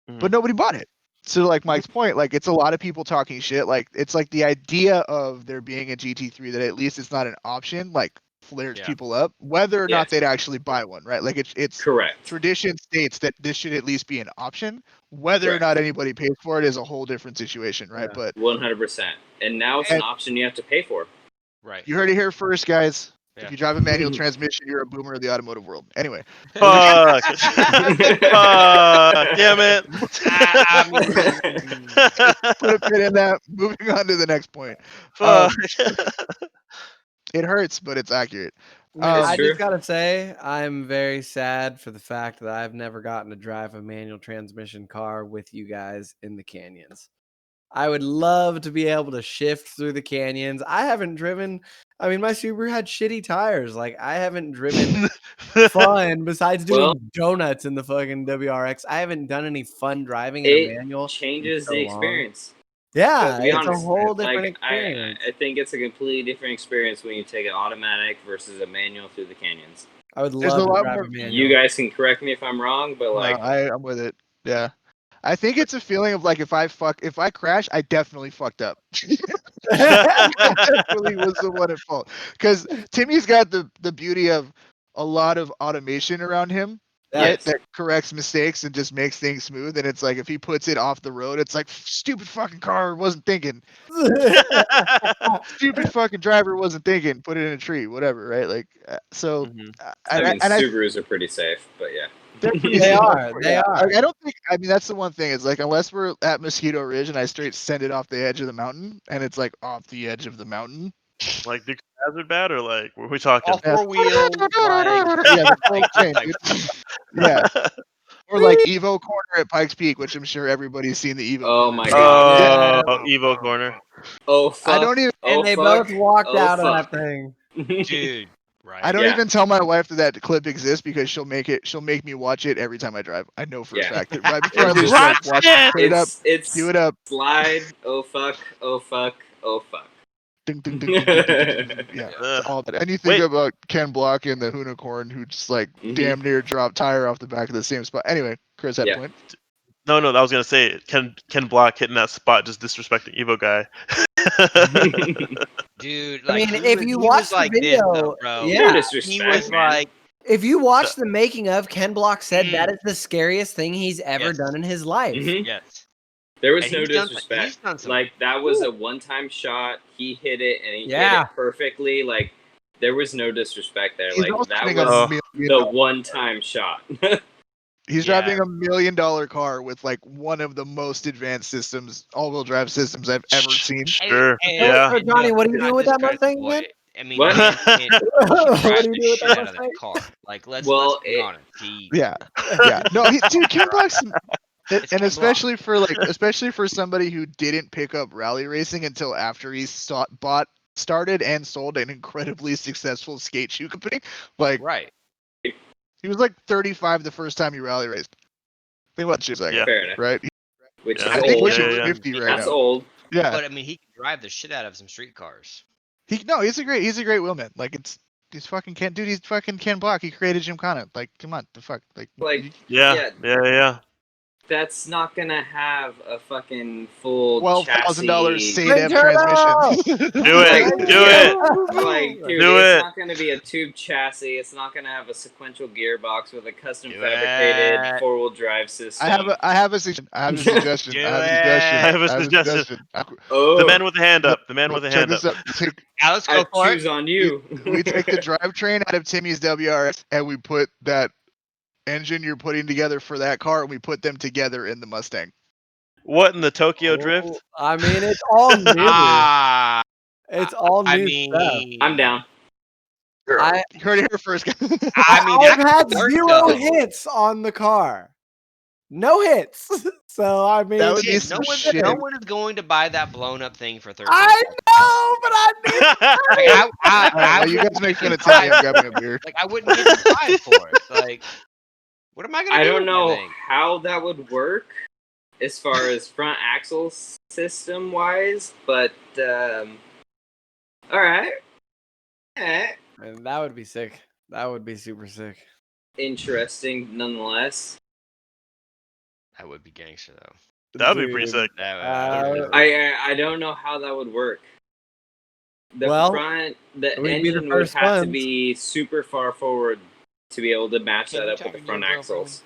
but nobody bought it. So like Mike's point, like it's a lot of people talking shit. Like it's like the idea of there being a GT3 that at least it's not an option, like flares Yeah. people up, whether or Yeah. not they'd actually buy one, right? Like it's Correct. tradition states that this should at least be an option. Whether or Correct. not anybody pays for it is a whole different situation, right? Yeah. But 100%. And now it's an And- option you have to pay for. right. you heard it here first, guys. Yeah. If you drive a manual transmission, you're a boomer of the automotive world. Anyway, Fuck. Fuck. Damn it. I mean, put a pin in that. Moving on to the next point. Fuck. It hurts, but it's accurate. It's I true. just gotta say, I'm very sad for the fact that I've never gotten to drive a manual transmission car with you guys in the canyons. I would love to be able to shift through the canyons. I haven't driven. I mean, my Subaru had shitty tires. Like, I haven't driven fun besides doing Well- donuts in the fucking WRX. I haven't done any fun driving in a It manual. in changes so the long. experience. Yeah, To be it's honest, a whole different like, experience. I think it's a completely different experience when you take an automatic versus a manual through the canyons. I would There's love a to lot drive more- a manual. You guys can correct me if I'm wrong, but like, I'm with it. Yeah. I think it's a feeling of like if I crash, I definitely fucked up. I definitely was the one at fault. Because Timmy's got the beauty of a lot of automation around him, right? Yes. That corrects mistakes and just makes things smooth. And it's like if he puts it off the road, it's like stupid fucking car wasn't thinking. Stupid fucking driver wasn't thinking. Put it in a tree, whatever, right? Like so. Mhm. I mean, and Subarus are pretty safe, but yeah. They're pretty They safe. are. They Yeah. are. Like, I don't think. I mean, that's the one thing. Is like unless we're at Mosquito Ridge and I straight send it off the edge of the mountain, and it's like off the edge of the mountain. Like Dukes of Hazzard bad or like what are we talking? all four wheels, like, Yeah, the full chain, like- dude. Yeah, or like Evo Corner at Pikes Peak, which I'm sure everybody's seen the Evo. Oh Corner. my God. Oh, Evo corner. Oh fuck. I don't even. Oh, and they fuck. both walked Oh, out of fuck. that thing. dude, right? I don't Yeah. even tell my wife that clip exists because she'll make me watch it every time I drive. I know for a Yeah. fact that right before I It's leave, just like, watch it, put it up, It's do it up. slide. Oh fuck. Oh fuck. Oh fuck. Ding, ding, ding, ding, ding, ding, ding, ding. Yeah. Ugh. All that. And you think Wait. about Ken Block and the Unicorn, who just like Mhm. damn near dropped tire off the back of the same spot. Anyway, Chris had Yeah. a point. No, I was gonna say Ken Block hitting that spot just disrespecting Evo guy. Dude, I like mean, he if was- you he watch was the like this, video, though, bro. yeah. No He disrespect, was man. like, If you watch the making of, Ken Block said Mm. that is the scariest thing he's ever Yes. done in his life. Mhm. yes, There was And no he's done- disrespect. he's done some- Like that was a one-time shot. He hit it and he Yeah. hit it perfectly. Like there was no disrespect there. He's Like also that driving was a million the dollar- one-time shot. He's Yeah. driving $1 million car with like one of the most advanced systems, all-wheel drive systems I've ever seen. Sure. Hey, Yeah. So, Johnny, what are you not doing with that discredit the Mustang boy. again? I mean, What? man can't- What drive do you the do with shit that out of that Mustang? car. Like, let's Well, be honest. He, Yeah, yeah. No, dude, Ken Block's, It's and Ken especially for especially for somebody who didn't pick up rally racing until after he bought started and sold an incredibly successful skate shoe company. Like Right. he was like 35 the first time he rally raced. Think about shit like Yeah. Fair enough. right? Which Yeah. is I think old. pushing Yeah. 50 right That's now. old. Yeah. But I mean, he can drive the shit out of some street cars. He's a great wheelman. Like he's fucking dude, he's fucking Ken Block. He created Gymkhana. Like, come on, the fuck. Like Like, Yeah. Yeah. that's not gonna have a fucking full $12,000 chassis. SADEV transmission. Do it. Like, Do yeah. it. Like, dude, Do it's it. not gonna be a tube chassis. It's not gonna have a sequential gearbox with a custom Do fabricated it. 4-wheel drive system. I have a suggestion. I have a suggestion. Do I have a it. suggestion. I have a suggestion. Oh, The man with the hand up. The man with the Check hand this up. out. Alex, I go for choose it. on you. We take the drivetrain out of Timmy's WRX and we put that engine you're putting together for that car and we put them together in the Mustang. What in the Tokyo Drift? Oh, I mean, it's all new. Ah, It's all new I stuff. mean, I'm down. I You heard it here first. I mean, I've that had could work, 0 though. hits on the car. No hits. So I mean, That would be No some one, shit. no one is going to buy that blown up thing for 13. I know, but I need. Like, Alright, well, you guys wouldn't make fun of give Timmy. I'm five- grabbing a beer. Like, I wouldn't give him 5 for it. Like, what am I gonna I do? don't with that know thing? how that would work as far as front axle system wise, but all right. Man, that would be sick. That would be super sick. Interesting nonetheless. That would be gangster though. That would be pretty Dude, sick. That would I don't know how that would work. The Well, the we'd be the engine would first have to ones. be super far forward to be able to match Can that you up talk with the to front your girlfriend? axles.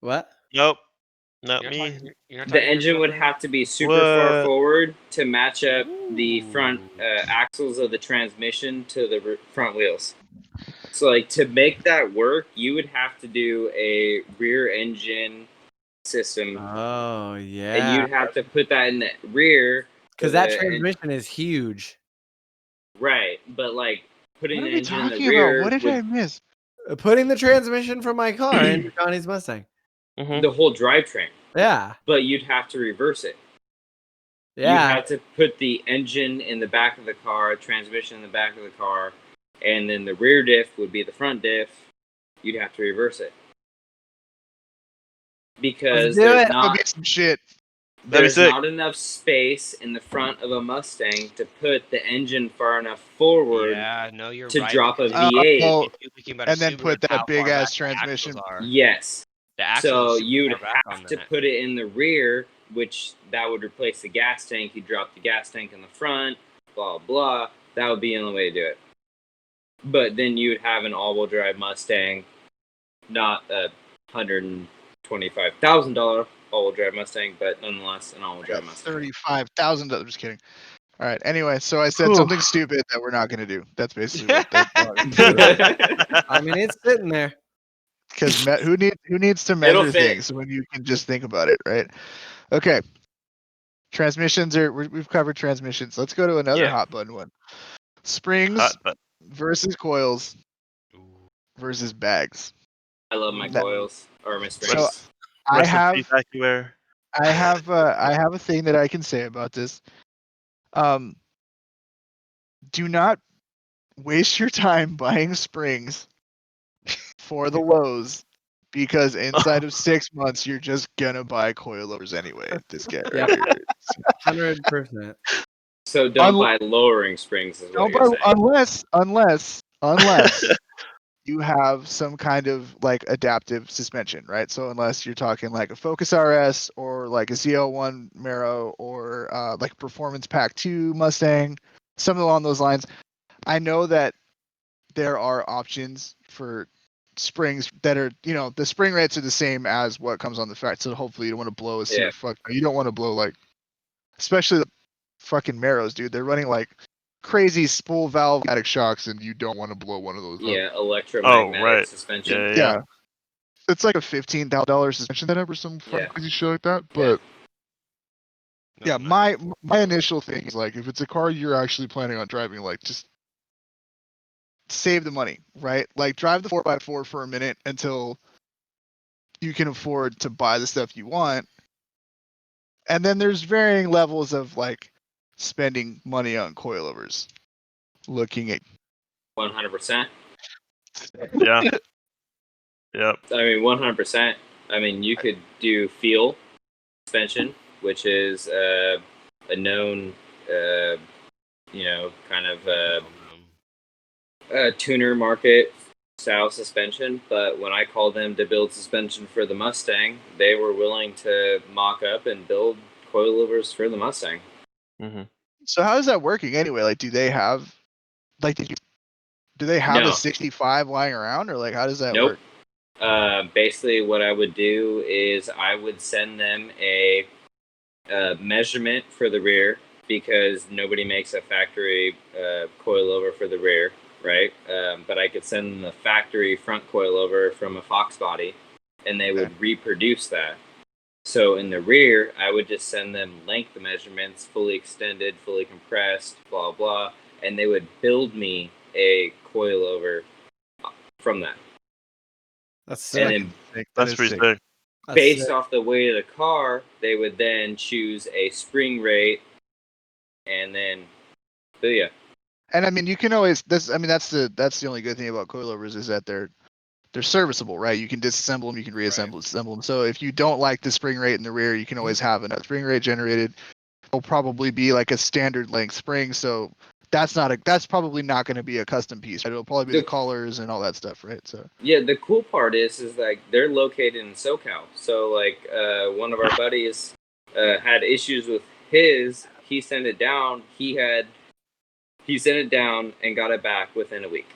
What? Nope. Not You're me. not The talking to your engine would girlfriend? have to be super far What? forward to match up the front Ooh. axles of the transmission to the front wheels. So, like, to make that work, you would have to do a rear engine system, Oh and yeah. you'd have to put that in the rear. Because that the- transmission is huge. Right, but like putting What the are we engine in the talking rear, about? What did would, I miss? Putting the transmission from my car into Johnny's Mustang. Mhm. the whole drivetrain, Yeah. but you'd have to reverse it. You'd Yeah. have to put the engine in the back of the car, transmission in the back of the car, and then the rear diff would be the front diff. You'd have to reverse it because Let's do there's it. That would not be some shit. That'd be there's sick. not enough space in the front of a Mustang to put the engine far enough forward Yeah, no, you're to right. drop a because V8. Oh, if you're thinking about a and then Subaru, put it's that how big far ass back the transmission. axles are. Yes. The axles So are super you'd far back on have to that. put it in the rear, which that would replace the gas tank. You drop the gas tank in the front, blah blah. That would be the only way to do it. But then you'd have an all-wheel drive Mustang, not a $125,000 all-wheel drive Mustang, but nonetheless an all-wheel drive Mustang. $35,000. Just kidding. All right. Anyway, so I said Whew. something stupid that we're not going to do. That's basically what that. I mean, it's sitting there. Because who needs to measure fit. things when you can just think about it, right? Okay. Transmissions we've covered transmissions. Let's go to another Yeah. hot button one. Springs Hot, but versus coils Ooh. versus bags. I love my That- coils or my springs. So I rest in have peace, AccuAir. I have a thing that I can say about this. Do not waste your time buying springs for the lows because inside of 6 months you're just gonna buy coilovers anyway. This guy right Yep. here. 100%. So don't Unlo- buy lowering springs, is what Don't you're buy, saying. unless you have some kind of like adaptive suspension, right? So unless you're talking like a Focus RS or like a ZL1 Mero or like Performance Pack 2 Mustang, something along those lines. I know that there are options for springs that are, the spring rates are the same as what comes on the factory. So hopefully you don't want to blow a Yeah. you don't want to blow like, especially the fucking Meros, dude. They're running like crazy spool valve automatic shocks, and you don't want to blow one of those up. Yeah, electromagnetic right. suspension. Yeah. Yeah. It's like a $15,000 suspension setup or some fucking Yeah. crazy shit like that. But yeah, my initial thing is like, if it's a car you're actually planning on driving, like just save the money, right? Like drive the 4x4 for a minute until you can afford to buy the stuff you want. And then there's varying levels of like spending money on coilovers. Looking at 100%. Yeah. Yep. I mean, 100%. I mean, you could do feel suspension, which is a known, kind of tuner market style suspension. But when I called them to build suspension for the Mustang, they were willing to mock up and build coilovers for the Mustang. Mm-hmm. So how is that working anyway? Like, do they have like do they have No. a 65 lying around, or like how does that Nope. work? Basically, what I would do is I would send them a measurement for the rear, because nobody makes a factory coilover for the rear, right? But I could send them the factory front coilover from a Fox body, and they would reproduce that. So in the rear, I would just send them length measurements, fully extended, fully compressed, blah blah, and they would build me a coilover from that. That's And sick. then Sick. That That's is pretty sick. sick. That's based sick. off the weight of the car, they would then choose a spring rate, and then booyah. And I mean, you can always that's the only good thing about coilovers is that they're serviceable, right? You can disassemble them, you can reassemble assemble them. So if you don't like the spring rate in the rear, you can always have another spring rate generated. It'll probably be like a standard length spring, so that's probably not going to be a custom piece. Right? It'll probably be the collars and all that stuff, right? So yeah, the cool part is like they're located in SoCal. So like one of our buddies had issues with his. He sent it down. He sent it down and got it back within a week.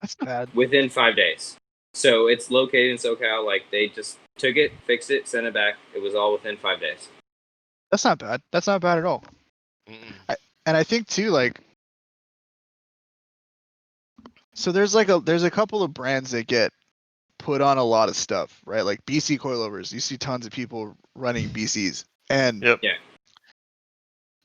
that's bad. Within 5 days. So it's located in SoCal. Like they just took it, fixed it, sent it back. It was all within 5 days. That's not bad. That's not bad at all. And I think too, like, so there's a couple of brands that get put on a lot of stuff, right? Like BC coilovers. You see tons of people running BCs, and Yep. Yeah.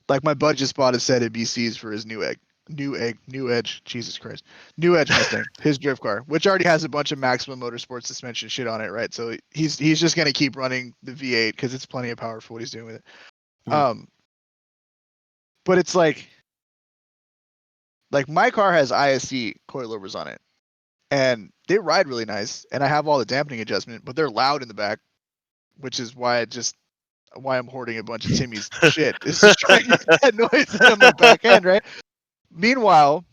like my bud just bought a set of BCs for his new Edge, Jesus Christ, new Edge Mustang, his drift car, which already has a bunch of Maximum Motorsports suspension shit on it, right? So he's just gonna keep running the V8 because it's plenty of power for what he's doing with it. But it's like my car has ISC coilovers on it, and they ride really nice, and I have all the dampening adjustment, but they're loud in the back, which is why I'm hoarding a bunch of Timmy's shit. It's just trying to get that noise out of my back end, right? Meanwhile,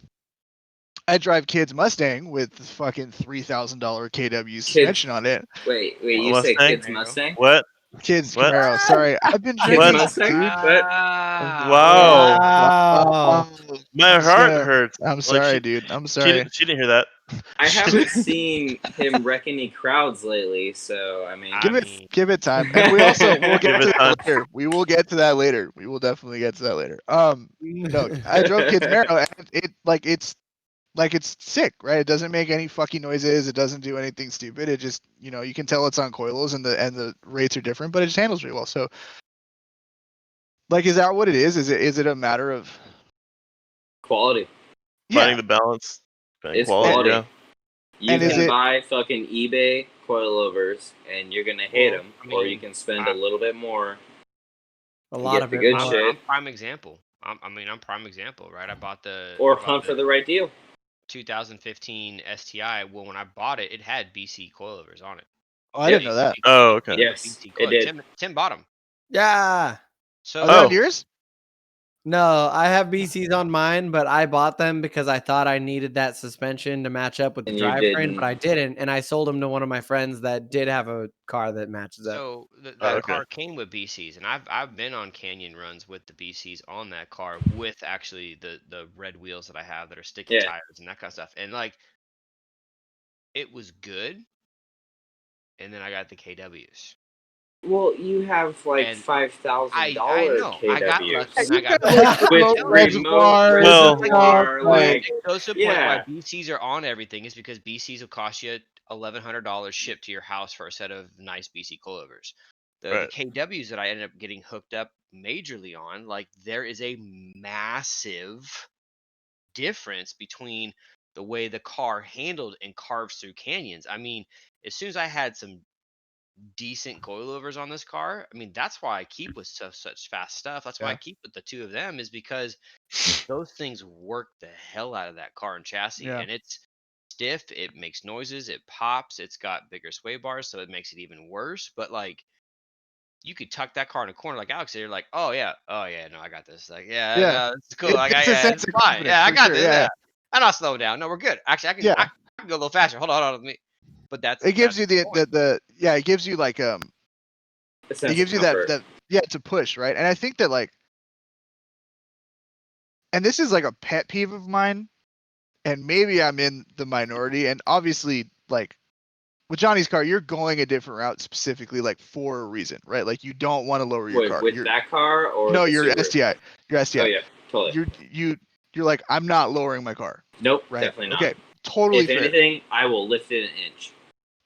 I drive Kid's Mustang with fucking $3,000 KW suspension on it. Wait, you Mustang? say Kid's Mustang? What? Kid's What? Camaro. Sorry, I've been Kid's drinking, Mustang? dude. Wow. Wow. My heart hurts. I'm Like, sorry, dude. I'm sorry. She didn't hear that. I haven't seen him wreck any crowds lately, so I mean, Give it time, and we'll Give get it to time. that later. We will get to that later. We will definitely get to that later. No, I drove Kid's Camaro, and it's sick, right? It doesn't make any fucking noises. It doesn't do anything stupid. It just, you can tell it's on coils, and the rates are different, but it just handles really well. So, like, is that what it is? Is it a matter of quality. Finding the balance. It's Quality. quality. Yeah. You And is can it- buy fucking eBay coilovers, and you're gonna hate them, or you can spend a little bit more. A lot get of the it. good more. shit. I'm prime example. I'm prime example, right? I bought the Or hunt for the right deal. 2015 STI. Well, when I bought it, it had BC coilovers on it. Oh, I didn't know that. Oh, okay. Yes, BC it did. Tim bought them. Yeah. So Are they Oh. on yours? No, I have BCs on mine, but I bought them because I thought I needed that suspension to match up with the And you drivetrain, didn't. but I didn't, and I sold them to one of my friends that did have a car that matches up. So that Oh, okay. car came with BCs, and I've been on canyon runs with the BCs on that car with actually the red wheels that I have that are sticky Yeah. tires and that kind of stuff. And like, it was good. And then I got the KWs. Well, you have like And $5,000 I know. KWs. I got lucky. You And I got got, like, With remote Well- reservoir, like, it goes to the point yeah. why BCs are on everything is because BCs will cost you $1,100 shipped to your house for a set of nice BC coilovers. The Right. KWs that I ended up getting hooked up majorly on, like, there is a massive difference between the way the car handled and carves through canyons. I mean, as soon as I had some decent coilovers on this car. I mean, that's why I keep with such fast stuff. That's why I Yeah. keep with the two of them, is because those things work the hell out of that car and chassis, Yeah. and it's stiff. It makes noises. It pops. It's got bigger sway bars, so it makes it even worse. But like, you could tuck that car in a corner like Alex. You're like, oh yeah, no, I got this. Like, yeah, Yeah. no, it's cool. Like, It's a yeah, sense it's of fine. confidence, Yeah, I for got sure. this. Yeah, Yeah, I'm not slowing down. No, we're good. Actually, I can. Yeah. I can go a little faster. Hold on. But that's It gives you the point. it gives you like A it sense gives of you comfort. that to push, right? And I think that like, and this is like a pet peeve of mine, and maybe I'm in the minority, and obviously like with Johnny's car, you're going a different route specifically like for a reason, right? Like you don't want to lower your Wait, car. with that car or No, the your Subaru? STI. Your STI. Oh yeah, totally. You're like, I'm not lowering my car. Nope, Right. definitely not. Okay. Totally If fair. anything, I will lift it an inch.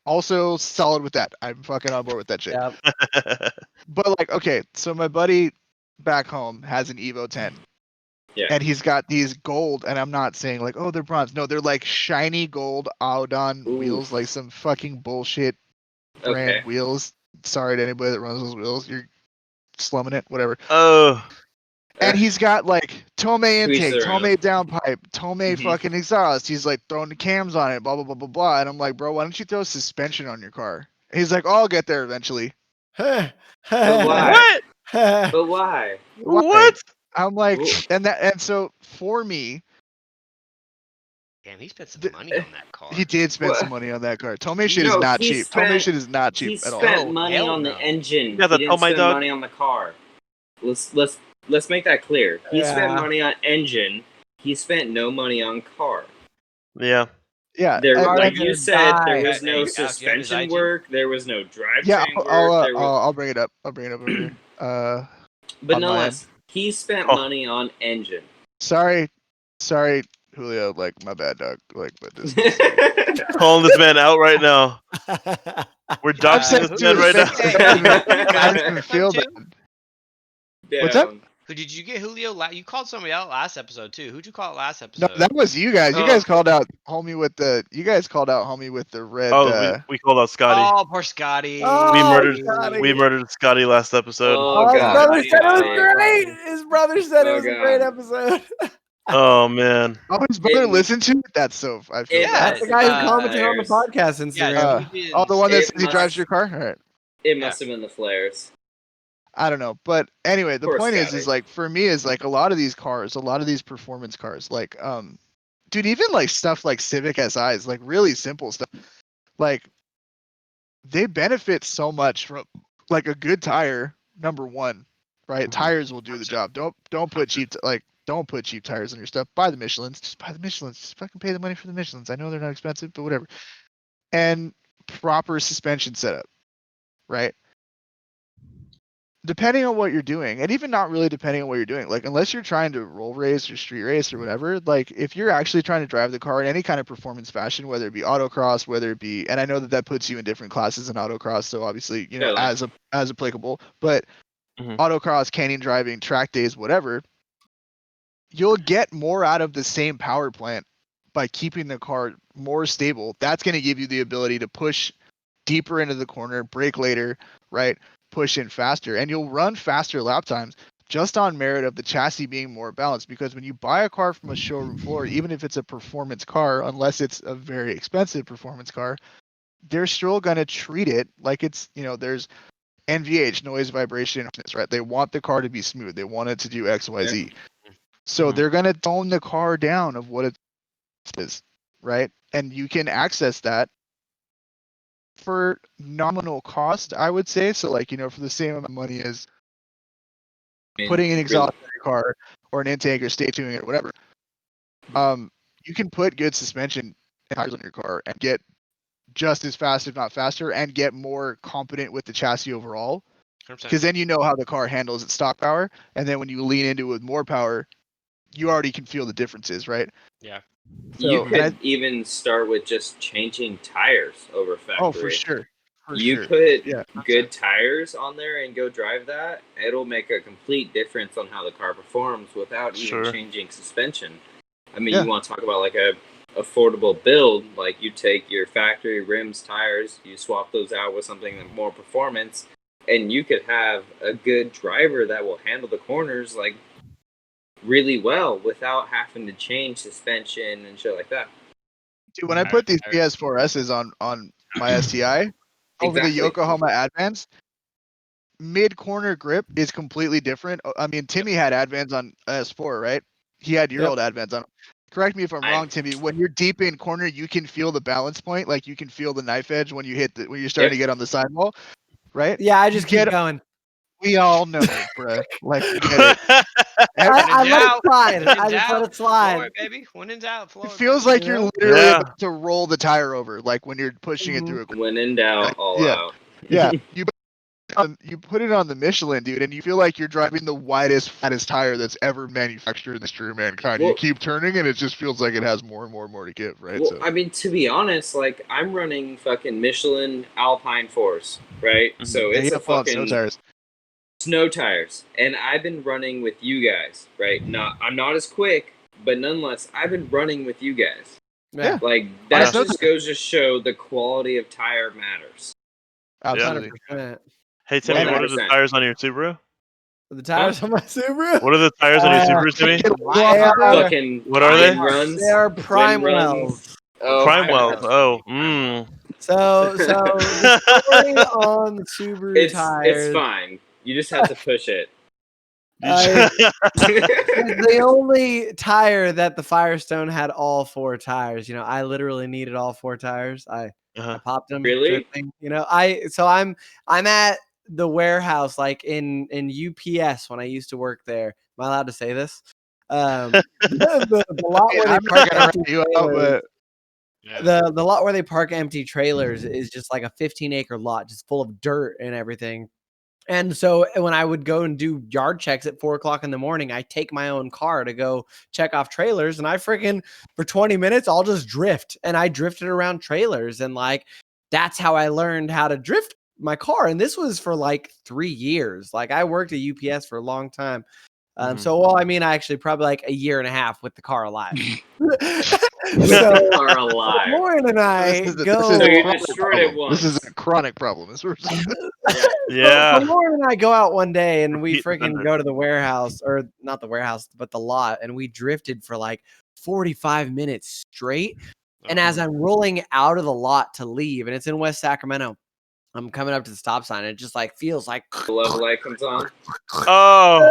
Also solid with that. I'm fucking on board with that shit. Yeah. But like, okay, so my buddy back home has an Evo 10. Yeah. And he's got these gold, and I'm not saying like, oh, they're bronze. No, they're like shiny gold Audon Ooh. wheels, like some fucking bullshit brand Okay. wheels. Sorry to anybody that runs those wheels. You're slumming it, whatever. Oh, And he's got like Tomei To each intake, their own. Tomei downpipe, Tomei Mhm. fucking exhaust. He's like throwing the cams on it, blah blah blah blah blah. And I'm like, bro, why don't you throw suspension on your car? And he's like, oh, I'll get there eventually. But But why? what? But why? Why? What? I'm like, Ooh. and so for me, Damn, he spent some Th- money on that car. he did spend What? some money on that car. Tomei shit is No, not he cheap. spent- Tomei shit is not He cheap at all. spent Oh, money hell on the no. engine. You got He the didn't Tomei spend dog? money on the car. Let's make that clear. He spent Yeah. money on engine. He spent no money on car. Yeah. Yeah, There, and- like and- you said, there die. was no Hey, Alex, you have his suspension IG? work. There was no drivetrain yeah, work. I'll bring it up. I'll bring it up over here. But on my nonetheless, he spent Oh. money on engine. Sorry, Julio. Like my bad, dog. Like, but this. Calling this man out right now. We're I'm doxing saying, this man dude, right man, now. it doesn't even feel Too? bad. What's up? Who did you get, Julio? You called somebody out last episode too. Who'd you call it last No, episode? that was you guys. You Oh. guys called out homie with the. You guys called out homie with the red. Oh, we called out Scotty. Oh, poor Scotty. Oh, we murdered Scotty. we murdered Scotty last episode. Oh, Oh, his God. brother said it was Scotty. great. His brother said it Oh, was a great God. episode. Oh man. Oh, his brother It- listened to it. That's so. I feel it- bad. That's the guy who commented on the flares. podcast Instagram. Yeah, The one that It says he must- drives your car. All right. It must have been the flares. I don't know, but anyway, the Poor point is Scotty. like for me is like a lot of these cars, a lot of these performance cars, like dude, even like stuff like Civic SIs, like really simple stuff, like they benefit so much from like a good tire. Number one, right? Mhm. Tires will do the job. Don't put cheap don't put cheap tires on your stuff. Buy the Michelins. Just buy the Michelins. Just fucking pay the money for the Michelins. I know they're not expensive, but whatever. And proper suspension setup, right? Depending on what you're doing, and even not really depending on what you're doing, like unless you're trying to roll race or street race or whatever, like if you're actually trying to drive the car in any kind of performance fashion, whether it be autocross, whether it be, and I know that puts you in different classes in autocross, so obviously Totally. as applicable, but Mhm. autocross, canyon driving, track days, whatever, you'll get more out of the same power plant by keeping the car more stable. That's going to give you the ability to push deeper into the corner, brake later, right? Push in faster, and you'll run faster lap times just on merit of the chassis being more balanced. Because when you buy a car from a showroom floor, even if it's a performance car, unless it's a very expensive performance car, they're still going to treat it like it's, there's NVH, noise, vibration, right? They want the car to be smooth. They want it to do X, Y, Z. So Mhm. they're going to tone the car down of what it is, right? And you can access that for nominal cost, I would say. So like, for the same amount of money as putting an exhaust in your car or an intake or stay tuning it or whatever. You can put good suspension and tires on your car and get just as fast, if not faster, and get more competent with the chassis overall. 100%. Because then you know how the car handles its stock power, and then when you lean into it with more power, you already can feel the differences, right? Yeah. So, You and could even start with just changing tires over factory. Oh, for sure. You put Yeah. good tires on there and go drive that. It'll make a complete difference on how the car performs without even Sure. changing suspension. I mean, Yeah. you want to talk about like a affordable build, like you take your factory rims, tires, you swap those out with something that more performance, and you could have a good driver that will handle the corners like really well without having to change suspension and shit like that. Dude, when I put these PS4Ss on my STI over the Exactly. Yokohama Advance, mid corner grip is completely different. I mean, Timmy had Advance on S4, right? He had your old Advance on. Correct me if I'm wrong, Timmy. When you're deep in corner, you can feel the balance point, like you can feel the knife edge when you hit when you're starting to get on the sidewall, right? Yeah, I just You keep going. We all know, bruh. Like, we get it. I let it slide. When in I just let doubt, it slide. floor it, baby. When in doubt, floor It it, feels baby. like you're literally about to roll the tire over, like when you're pushing it through a. When in doubt, all out. Yeah, you put it on the Michelin, dude, and you feel like you're driving the widest, fattest tire that's ever manufactured in the history of mankind. Well, you keep turning, and it just feels like it has more and more and more to give, right? Well, So. I mean, to be honest, like I'm running fucking Michelin Alpine Force, right? So it's a fucking snow tires, and I've been running with you guys, right? I'm not as quick, but nonetheless, I've been running with you guys. Yeah. Like that just goes to show the quality of tire matters. Absolutely. 100%. Hey Timmy, 100%. what are the tires on your Subaru? The tires on my Subaru? What are the tires on your Subaru, Timmy? Fucking what are they? Runs, they are prime runs. wells. Oh, Prime wells. Oh, So the story on the Subaru tires. It's fine. You just have to push it. The only tire that the Firestone had all 4 tires. You know, I literally needed all 4 tires. I popped them. Really? Drifting, you know, I'm at the warehouse, like in UPS when I used to work there. Am I allowed to say this? The lot where they park empty trailers. The lot where they park empty trailers is just like a 15-acre lot, just full of dirt and everything. And so when I would go and do yard checks at 4:00 in the morning, I take my own car to go check off trailers, and I freaking for 20 minutes I'll just drift, and I drifted around trailers, and like that's how I learned how to drift my car. And this was for like 3 years. Like I worked at UPS for a long time. So, well, I mean, I actually probably like a year and a half with the car alive. So, car alive. Lauren and I go. So you destroyed it once. This is a chronic problem. Yeah. So Lauren and I go out one day and we freaking go to the warehouse, or not the warehouse, but the lot, and we drifted for like 45 minutes straight. And as I'm rolling out of the lot to leave, and it's in West Sacramento, I'm coming up to the stop sign, and it just like feels like the love light comes on. Oh.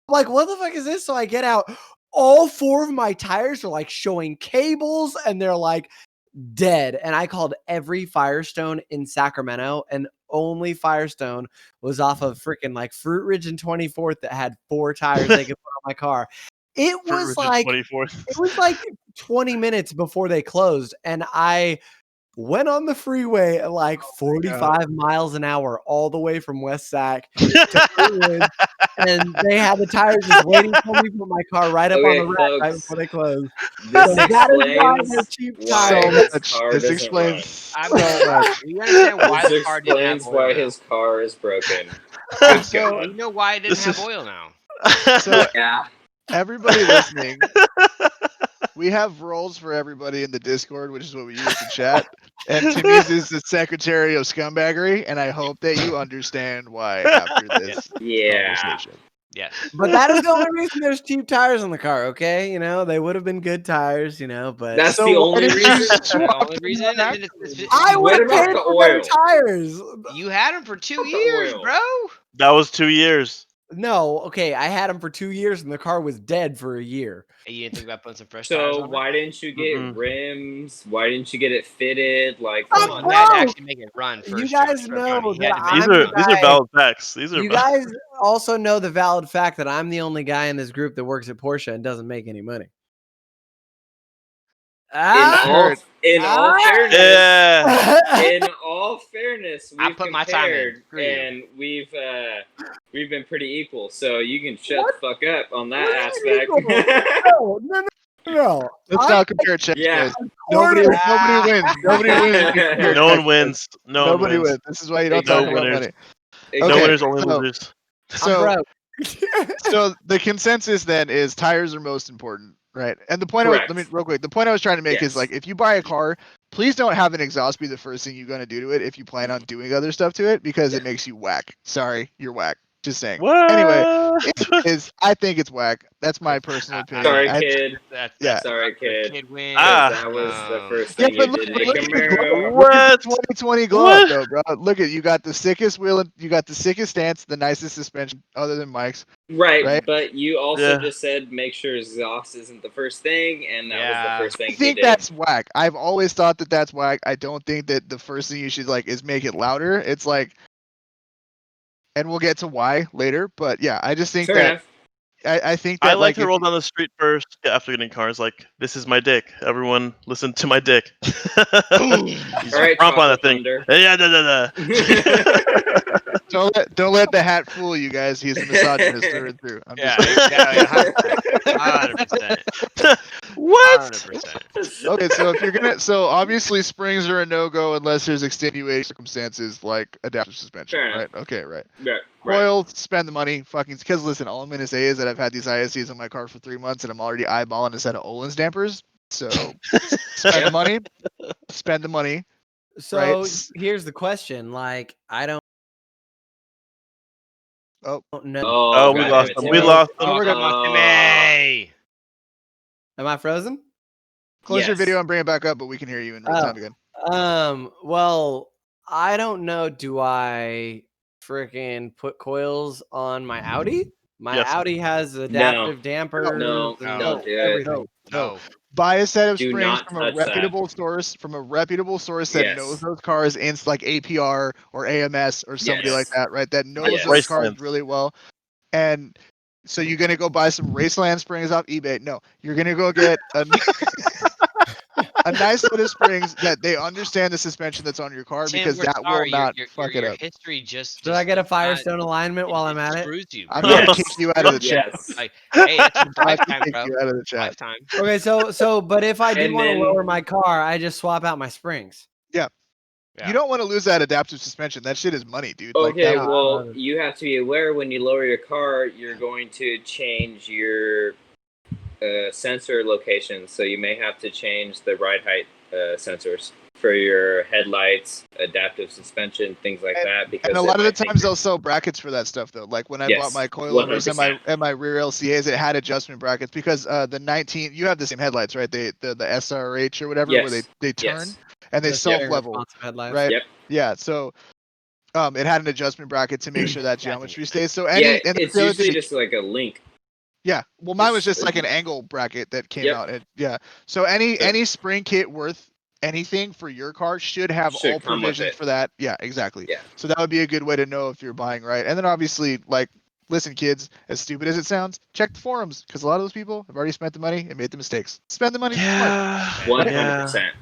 Like, what the fuck is this? So I get out. All 4 of my tires are like showing cables, and they're like dead. And I called every Firestone in Sacramento, and only Firestone was off of freaking like Fruit Ridge and 24th that had 4 tires they could put on my car. It was like 20 minutes before they closed, and I went on the freeway at like 45 miles an hour all the way from West Sac to Fruit Ridge, and they had the tires just waiting for me to put my car right up on the rack right before they closed. This that is why they're cheap tires. This explains so much. You understand why the car didn't have explains oil why now. his car is broken. So you know why it didn't have oil now. So Yeah. everybody listening, we have roles for everybody in the Discord, which is what we use to chat. And Timmy's is the secretary of scumbaggery, and I hope that you understand why after this conversation. Yes. But that is the only reason there's cheap tires on the car, okay? You know, they would have been good tires, you know, but that's the only reason. The only reason. I would have paid for better tires. You had them for 2 years, bro. That was 2 years. No, okay, I had them for 2 years, and the car was dead for a year. You didn't think about putting some fresh tires on So why didn't you get rims? Why didn't you get it fitted? Like, come on, you had to actually make it run first. You guys know that these are valid facts. You guys also know the valid fact that I'm the only guy in this group that works at Porsche and doesn't make any money. In all fairness, we've I put my time in. and we've been pretty equal. So you can shut the fuck up on that aspect. No. Let's not compare checks. Yeah. Nobody wins. Nobody wins. No one wins. Nobody wins. This is why you don't talk about money. No winners, only losers. So So the consensus then is tires are most important, right? And the point Correct. real quick, the point I was trying to make is Yes. like if you buy a car, please don't have an exhaust be the first thing you're gonna do to it if you plan on doing other stuff to it because it makes you whack. Sorry, you're whack. Just saying. What? Anyway, I think it's whack. That's my personal opinion. Sorry, kid. Yeah. Sorry, kid. Kid win. That was the first Yeah, thing but you look, did. but Make look a at the glow. move. Look at What? the 2020 glow What? up though, bro. Look at you got the sickest wheel, you got the sickest stance, the nicest suspension other than Mike's. Right, Right? but you also Yeah. just said make sure exhaust isn't the first thing, and that was Yeah. the first thing I he think did. that's whack. I've always thought that that's whack. I don't think that the first thing you should like is make it louder. It's like, and we'll get to why later. But yeah, I just think Fair that enough. I think I that like to if roll you- down the street first after getting cars. Like, this is my dick. Everyone, listen to my dick. All right, Trump on Tropical that thing. Thunder. Yeah, da. don't let the hat fool you guys. He's a misogynist through and through. I'm Yeah, just exactly. 100%. What? 100%. okay. So if you're gonna, so obviously springs are a no go unless there's extenuating circumstances like adaptive suspension, Fair enough. right? Okay, right. Right. Coil, spend the money, fucking. Because listen, all I'm gonna say is that I've had these ISCs on my car for 3 months, and I'm already eyeballing a set of Olin's dampers. So spend the money, spend the money. So Right. here's the question: like, I don't Oh. know. Oh, we God lost damn them. it, We Timmy. lost Oh, them. we're Come gonna on, Timmy. Am I frozen? close your Yes. video and bring it back up, but we can hear you in real time again. Well, I don't know. Do I freaking put coils on my Audi? My Yes. Audi has adaptive dampers. No, and don't do it. everything. No. Buy a set of Do springs not from a touch that. reputable source, that Yes. knows those cars in like APR or AMS or somebody like Yes. that, right? That knows Yes. those cars Raceland. really well. And so you're gonna go buy some Raceland springs off eBay? No, you're gonna go get a nice set of springs that they understand the suspension that's on your car Tim, because we're that will sorry. not Your fuck it your up. history just. Should I get a not- Firestone alignment while I'm at it? Screws you. I'm bro. gonna Yes. kick you out of the chat. Yes. Like, hey, that's I'm about to lifetime, kick bro. you out of the chat. Lifetime. Okay, so but if I do And want to then- lower my car, I just swap out my springs. Yeah. You don't want to lose that adaptive suspension. That shit is money, dude. Like Okay, that. well, you have to be aware when you lower your car, you're going to change your sensor locations. So you may have to change the ride height sensors for your headlights, adaptive suspension, things like that. Because And a it lot of the might take times your- thers sell brackets for that stuff though. Like when I Yes, bought my coilovers and 100%. my rear LCAs, it had adjustment brackets because the 19 you have the same headlights, right? The SRH or whatever where Yes. they turn Yes. and they The self steering level, responsive headlights. right? Yep. Yeah. So it had an adjustment bracket to make sure that geometry stays. So Yeah, and it's the other usually thing- just like a link. yeah. Well, mine was Just- just like an angle bracket that came Yep. out. Yeah. So any spring kit worth anything for your car should have Should all come with provisions it. for that. Yeah, exactly. Yeah. So that would be a good way to know if you're buying right. And then obviously, like, listen, kids, as stupid as it sounds, check the forums because a lot of those people have already spent the money and made the mistakes. Spend the money. Smart. 100%.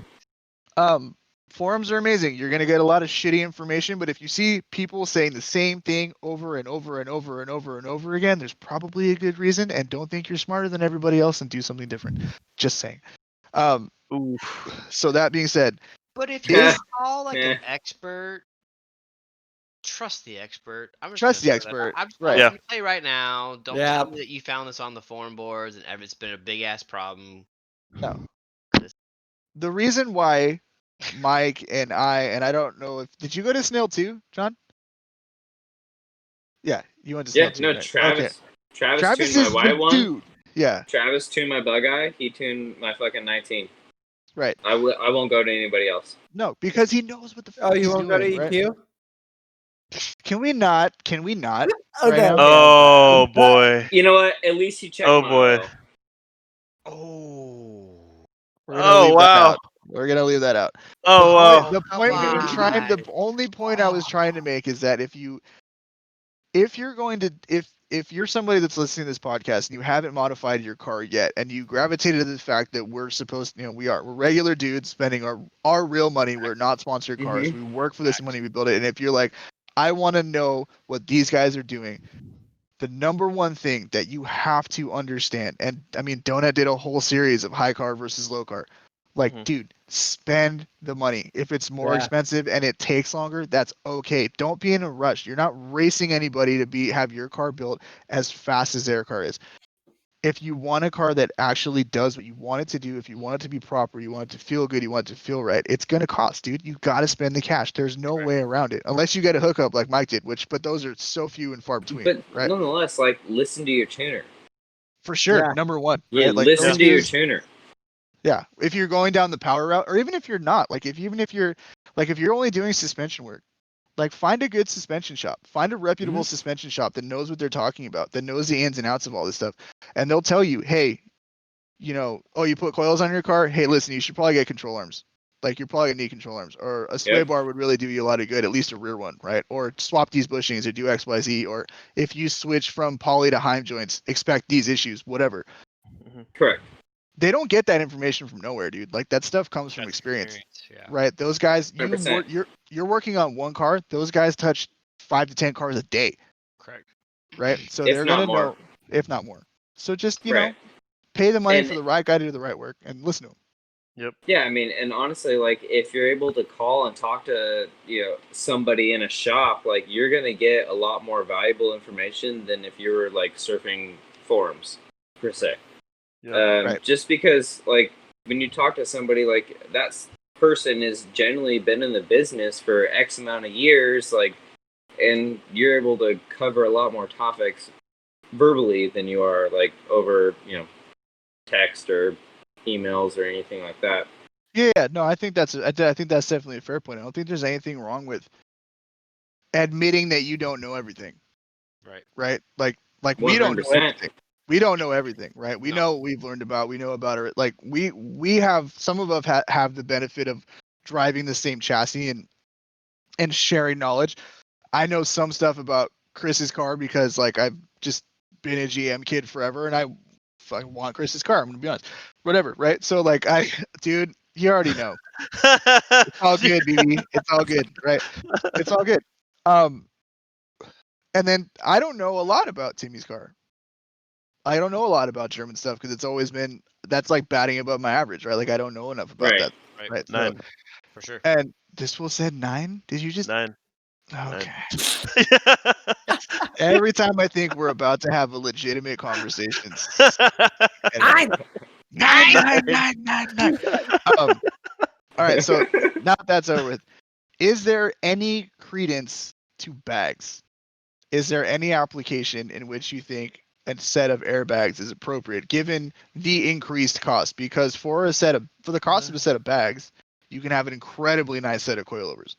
Forums are amazing. You're gonna get a lot of shitty information, but if you see people saying the same thing over and over and over and over and over again, there's probably a good reason. And don't think you're smarter than everybody else and do something different. Just saying. Oof. So that being said, But if Yeah. you call like Yeah. an expert, trust the expert. I'm just Trust gonna the say that. expert, I'm just right. gonna tell you right now. Don't Yeah. tell me that you found this on the forum boards and it's been a big ass problem. No. The reason why Mike and I don't know if did you go to Snail too, John? Yeah, you went to Snail Yeah, too. no, right? Travis. Okay. Travis Travis tuned is my the Y1. dude. Yeah, Travis tuned my bug eye. He tuned my fucking 19. right. I won't go to anybody else. No, because he knows what the fuck Oh, you he's won't doing. go to right? EQ? Can we not? Can we not? Okay. now? Oh boy. You know what? At least he checked Oh, my boy. oil. Oh. We're gonna Oh leave that wow. out. We're gonna leave that out. Oh wow. The come point we were trying, the on. only point I was trying to make is that if you're going to if you're somebody that's listening to this podcast and you haven't modified your car yet and you gravitated to the fact that we're supposed, we're regular dudes spending our real money, we're not sponsored cars, Mhm. we work for this money, we build it, and if you're like, I want to know what these guys are doing, the number one thing that you have to understand, and I mean Donut did a whole series of high car versus low car. Like, Mhm. dude, spend the money. If it's more Yeah. expensive and it takes longer, that's okay. Don't be in a rush. You're not racing anybody to have your car built as fast as their car is. If you want a car that actually does what you want it to do, if you want it to be proper, you want it to feel good, you want it to feel right, it's gonna cost, dude. You gotta spend the cash. There's no Right. way around it, unless you get a hookup like Mike did, but those are so few and far between, But right? nonetheless, like, listen to your tuner. For sure, Yeah. number one, Yeah, right? Like listen those to your gears, tuner. yeah. If you're going down the power route, or even if you're not, like even if you're only doing suspension work, like find a good suspension shop, find a reputable suspension shop that knows what they're talking about, that knows the ins and outs of all this stuff, and they'll tell you, hey, oh, you put coils on your car? Hey, listen, you should probably get control arms. Like, you're probably gonna need control arms, or a sway Yep. bar would really do you a lot of good, at least a rear one, right? Or swap these bushings, or do X, Y, Z, or if you switch from poly to Heim joints, expect these issues, whatever. Correct. They don't get that information from nowhere, dude. Like, that stuff comes from That's experience, Yeah. right? Those guys, 100%. you're working on one car. Those guys touch 5 to 10 cars a day, Correct. right? So If they're not gonna more. know, if not more. So just Right. pay the money And- for the right guy to do the right work and listen to him. Yeah, I mean, and honestly, like, if you're able to call and talk to, somebody in a shop, like, you're gonna get a lot more valuable information than if you were, like, surfing forums, per se. Yeah. Right. Just because, like, when you talk to somebody, like, that person has generally been in the business for X amount of years, like, and you're able to cover a lot more topics verbally than you are, like, over, text or emails or anything like that. Yeah, no, I think that's definitely a fair point. I don't think there's anything wrong with admitting that you don't know everything, Right. right? Like we don't know 100%. everything. We don't know everything, right? We No. know what we've learned about. We know about it. Like we have some of us have the benefit of driving the same chassis and sharing knowledge. I know some stuff about Chris's car because like I've just been a GM kid forever, and I fucking want Chris's car. I'm gonna be honest, whatever, right? So like dude, you already know. It's all good, BB. It's all good, right? It's all good. And then I don't know a lot about Timmy's car. I don't know a lot about German stuff because it's always been that's like batting above my average, right? Like I don't know enough about Right. that, Right. right? So, 9. For sure. and this fool said 9. Did you just? 9. Okay. Every time I think we're about to have a legitimate conversation, I 9. All right. So now that that's over with, is there any credence to bags? Is there any application in which you think a set of airbags is appropriate given the increased cost? Because for the cost of a set of bags, you can have an incredibly nice set of coilovers.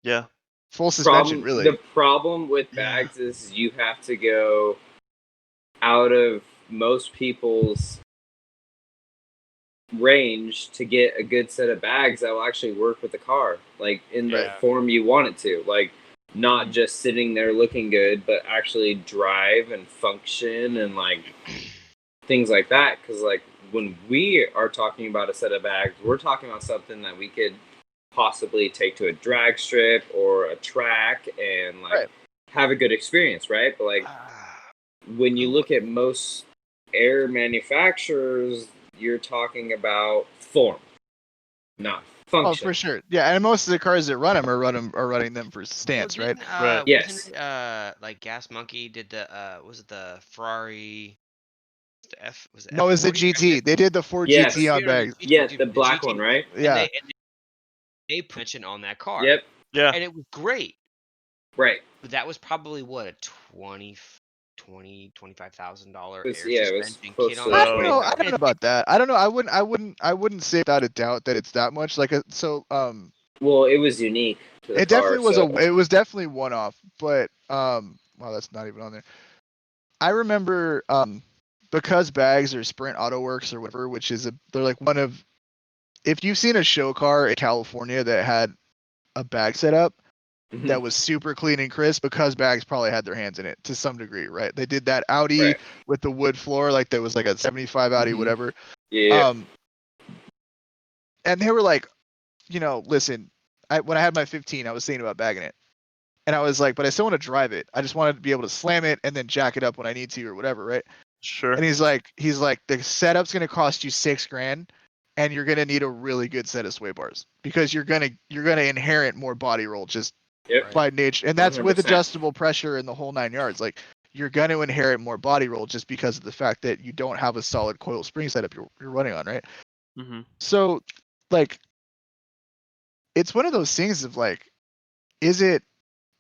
Yeah. Full suspension, really. The problem with bags is you have to go out of most people's range to get a good set of bags that will actually work with the car, like in the Yeah. form you want it to, like not just sitting there looking good, but actually drive and function and like things like that. Because like when we are talking about a set of bags, we're talking about something that we could possibly take to a drag strip or a track and like Right. have a good experience, right? But like when you look at most air manufacturers, you're talking about form, not function. Oh, for sure. Yeah, and most of the cars that run them are running them for stance, right? Right. Yes. Wasn't it, like Gas Monkey did the was it the Ferrari? The F was it? No, it's the F40? GT. They did the Ford Yes. GT on bags. Yeah, Dude, the black GT one, right? And Yeah. they mentioned on that car. Yep. Yeah. And it was great. Right. But that was probably what, a $25,000 air Yeah, it was suspension close kit to on I that. don't know. I don't know about that. I don't know. I wouldn't say without a doubt that it's that much. Well, it was unique to the It car, definitely was so. it was definitely one off, but wow, that's not even on there. I remember because bags or Sprint Auto Works or whatever, which is they're like one of, if you've seen a show car in California that had a bag setup Mhm. that was super clean and crisp, because bags probably had their hands in it to some degree, right? They did that Audi Right. with the wood floor, like there was like a 75 Audi, Mhm. whatever. Yeah. And they were like, listen, when I had my 15, I was thinking about bagging it. And I was like, but I still want to drive it. I just wanted to be able to slam it and then jack it up when I need to or whatever, right? Sure. And he's like, the setup's gonna cost you $6,000, and you're gonna need a really good set of sway bars because you're gonna inherit more body roll just Yep. by nature, and that's with 100%. adjustable pressure and the whole 9 yards. Like you're gonna inherit more body roll just because of the fact that you don't have a solid coil spring setup you're running on, right? Mm-hmm. So, like, it's one of those things of like, is it?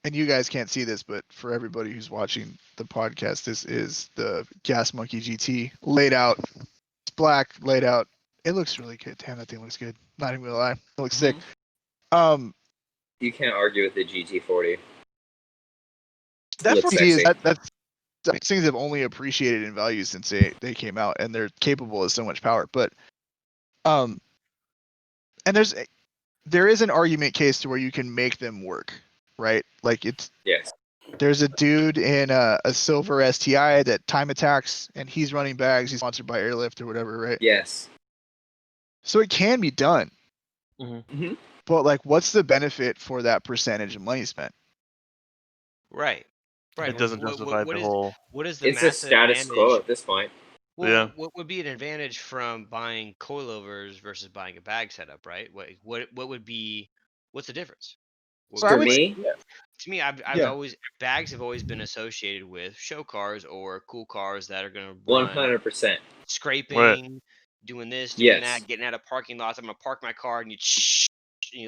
And you guys can't see this, but for everybody who's watching the podcast, this is the Gas Monkey GT laid out. It's black, laid out. It looks really good. Damn, that thing looks good. Not even gonna lie, it looks sick. You can't argue with the GT40. That Looks 40T is sexy. that's these things have only appreciated in value since they came out, and they're capable of so much power. But and there is an argument case to where you can make them work, right? Like Yes. there's a dude in a silver STI that time attacks, and he's running bags. He's sponsored by Airlift or whatever, right? Yes. So it can be done. Mm-hmm. But like, what's the benefit for that percentage of money spent? Right. Right. It doesn't justify the whole. What is the It's a massive status advantage? quo at this point. Well, Yeah. what would be an advantage from buying coilovers versus buying a bag setup, right? What would be what's the difference? So I For would say- me, To me, I've Yeah. always bags have always been associated with show cars or cool cars that are going to 100%. scraping, doing this, doing Yes. that, getting out of parking lots. I'm gonna park my car and you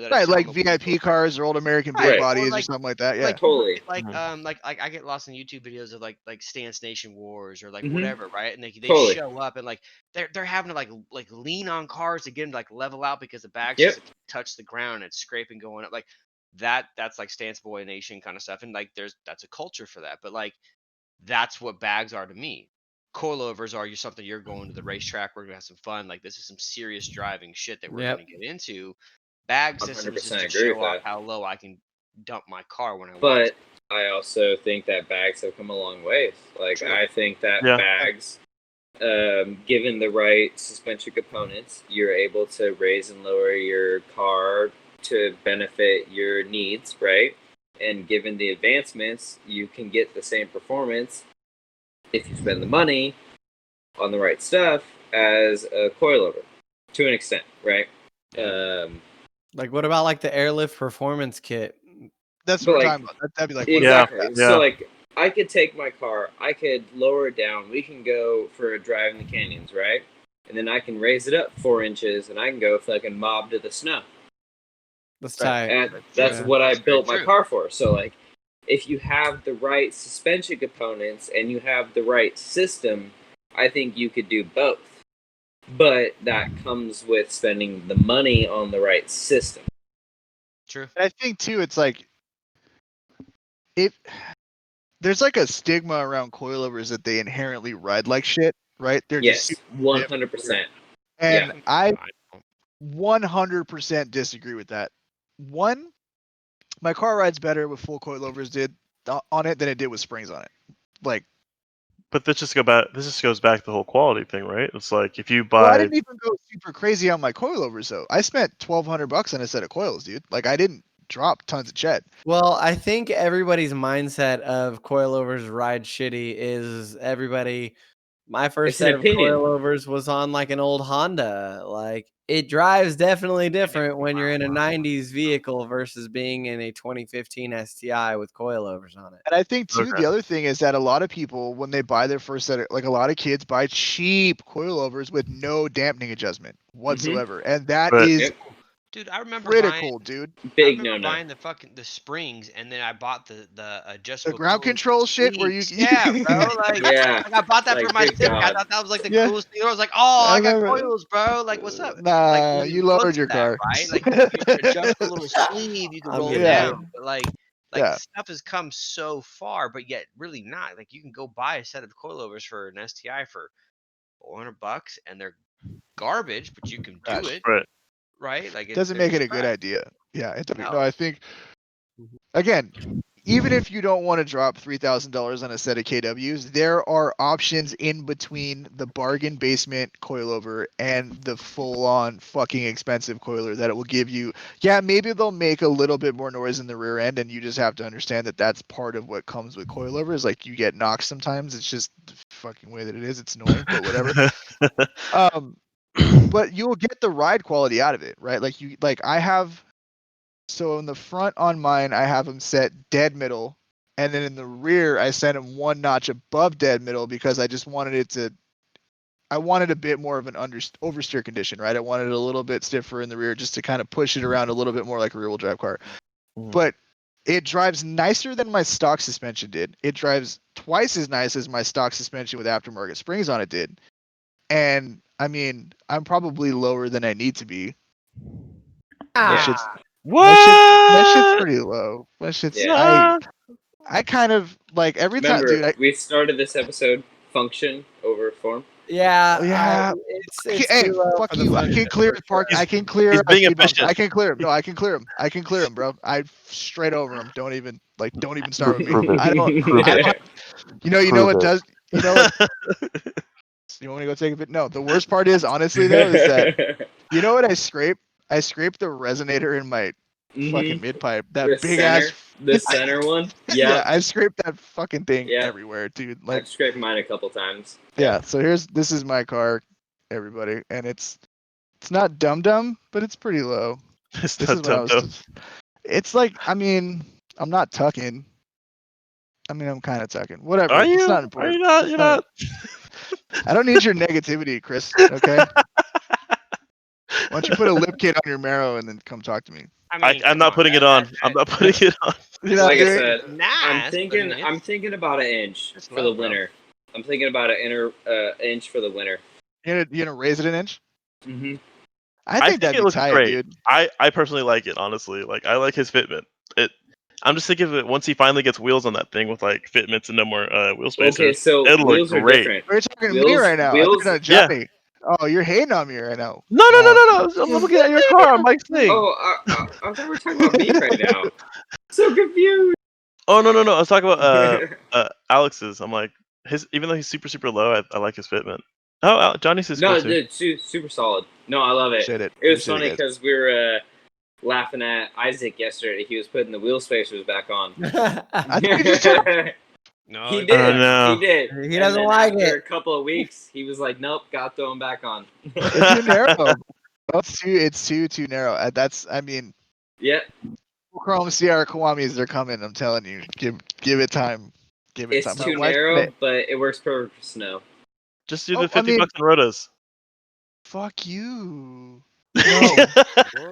let it right, tell like them VIP cars or old American Right, big or bodies or like- something like that. Yeah. like Totally. like Mhm. like I get lost in YouTube videos of like Stance Nation Wars or like Mhm. whatever, right? And they Totally. show up and like they're having to like lean on cars to get them to like level out because the bags Yep. just touch the ground and it's scraping going up like that's like Stance Boy Nation kind of stuff, and like that's a culture for that, but like that's what bags are to me. Coilovers are something you're going to the racetrack. We're gonna have some fun. Like this is some serious driving shit that we're Yep. gonna get into. Bag systems is 100% to agree show with off that. how low I can dump my car when I want. But I also think that bags have come a long ways. Like, True. I think that Yeah. bags, given the right suspension components, you're able to raise and lower your car to benefit your needs, right? And given the advancements, you can get the same performance if you spend the money on the right stuff as a coilover, to an extent, right? Like, what about like the Airlift Performance Kit? That's But, what we're like, talking about. That'd be like Exactly. Yeah. So, like, I could take my car, I could lower it down, we can go for a drive in the canyons, right? And then I can raise it up 4 inches, and I can go fucking mob to the snow. That's Right. tight. And that's Yeah. what I That's very built my true. car for. So, like, if you have the right suspension components and you have the right system, I think you could do both. But that comes with spending the money on the right system. True. And I think too, it's like there's like a stigma around coilovers that they inherently ride like shit, right? They're Yes, just 100%. and Yeah. I I don't. 100% disagree with that. One, my car rides better with full coilovers on it than it did with springs on it. Like, But this just goes back to the whole quality thing, right? It's like if you well, I buy. didn't even go super crazy on my coilovers though. I spent $1,200 on a set of coils, dude. Like, I didn't drop tons of ched. Well, I think everybody's mindset of coilovers ride shitty is everybody. My first It's an set of opinion. coilovers was on like an old Honda. Like it drives definitely different when you're in a 90s vehicle versus being in a 2015 STI with coilovers on it. And I think too, Okay. the other thing is that a lot of people, when they buy their first set, like a lot of kids buy cheap coilovers with no dampening adjustment whatsoever, and that Right. is Yep. Dude, I remember critical, dude. Big remember no-no. buying the springs, and then I bought the The adjustable ground cooling control shit where you, seats. Yeah, bro. Like, Yeah. like I bought that Like, for my good Civic. I God. thought that was like the Yeah. coolest thing. I was like, oh, I got remember- coils, bro. Like, what's up? Nah, Like, you look lowered at your that, car, right? Like, you can adjust the little sleeve, you can I'm roll it getting Yeah. down. But like Yeah. stuff has come so far, but yet really not. Like, you can go buy a set of coilovers for an STI for $400, and they're garbage, but you can do Trash. it, Right. right? Like, doesn't they're make it just a good trash. idea. Yeah, it doesn't. No. No, I think again, even if you don't want to drop $3,000 on a set of KWs, there are options in between the bargain basement coilover and the full-on fucking expensive coiler that it will give you. Yeah, maybe they'll make a little bit more noise in the rear end, and you just have to understand that that's part of what comes with coilovers. Like, you get knocks sometimes. It's just the fucking way that it is. It's annoying, but whatever. but you will get the ride quality out of it, right? I have, so in the front on mine, I have them set dead middle, and then in the rear, I set them one notch above dead middle because I just wanted I wanted a bit more of an oversteer condition, right? I wanted it a little bit stiffer in the rear just to kind of push it around a little bit more like a rear wheel drive car. But it drives nicer than my stock suspension did. It drives twice as nice as my stock suspension with aftermarket springs on it did. And I mean, I'm probably lower than I need to be. That shit's, that shit's pretty low. That shit's, Yeah. I kind of like every time, Remember, dude. we started this episode function over form. Yeah, Yeah. it's Hey, too low fuck for the you! I function, can clear for the park. sure. I can clear he's being speed bumps. efficient. I can clear him. No, I can clear him. I can clear him, bro. I straight over him. Don't even start with me. Prove it. I don't. You know Prove what it. does. You know what? You want me to go take a bit? No. The worst part is honestly though is that you know what I scrape? I scraped the resonator in my fucking mid pipe. That big ass. the center one. Yeah, Yeah, I scraped that fucking thing Yeah. everywhere, dude. Like, I've scraped mine a couple times. yeah. So this is my car, everybody, and it's not dumb, but it's pretty low. It's This not is what I dumb. was. It's like, I mean, I'm not tucking. I mean, I'm kind of tucking. Whatever. Are you? It's not Are important. you not? It's You're not. I don't need your negativity, Chris. Okay. Why don't you put a lip kit on your marrow and then come talk to me? I'm not putting it on. I'm not putting it on. You're not Like I doing- said, Nice, I'm thinking. I'm thinking about an inch It's for low, the bro. winter. I'm thinking about an inch for the winter. you're gonna raise it an inch. Mm-hmm. I think it that'd be looks tight, great. dude. I personally like it, honestly. Like I like his fitment. I'm just thinking of it once he finally gets wheels on that thing with like fitments and no more wheel spacers. Okay, so It'll look wheels are great. different. We're talking to me Wheels- right now. wheels- I think not Johnny. Oh, you're hating on me right now. No. I'm looking at your car on Mike's thing. Oh, I thought we were talking about me right now. So confused. Oh no. I was talking about Alex's. I'm like even though he's super low, I like his fitment. Oh, Johnny's his No, cool too. dude, super solid. No, I love it. Shit it. It was Shit funny guys. because we were laughing at Isaac yesterday. He was putting the wheel spacers back on. I think you just told No, He you did. Oh, no. He did. He And doesn't then like after it. a couple of weeks, he was like, "Nope, got to throw them back on." it's too narrow. It's too narrow. I mean, Yeah, Chrome Sierra Kawamis, they're coming. I'm telling you. Give it time. Give it it's time. too My wife narrow, said, but it works perfect for snow. Just do Oh, the I 50 mean- bucks in rotas. Fuck you. No,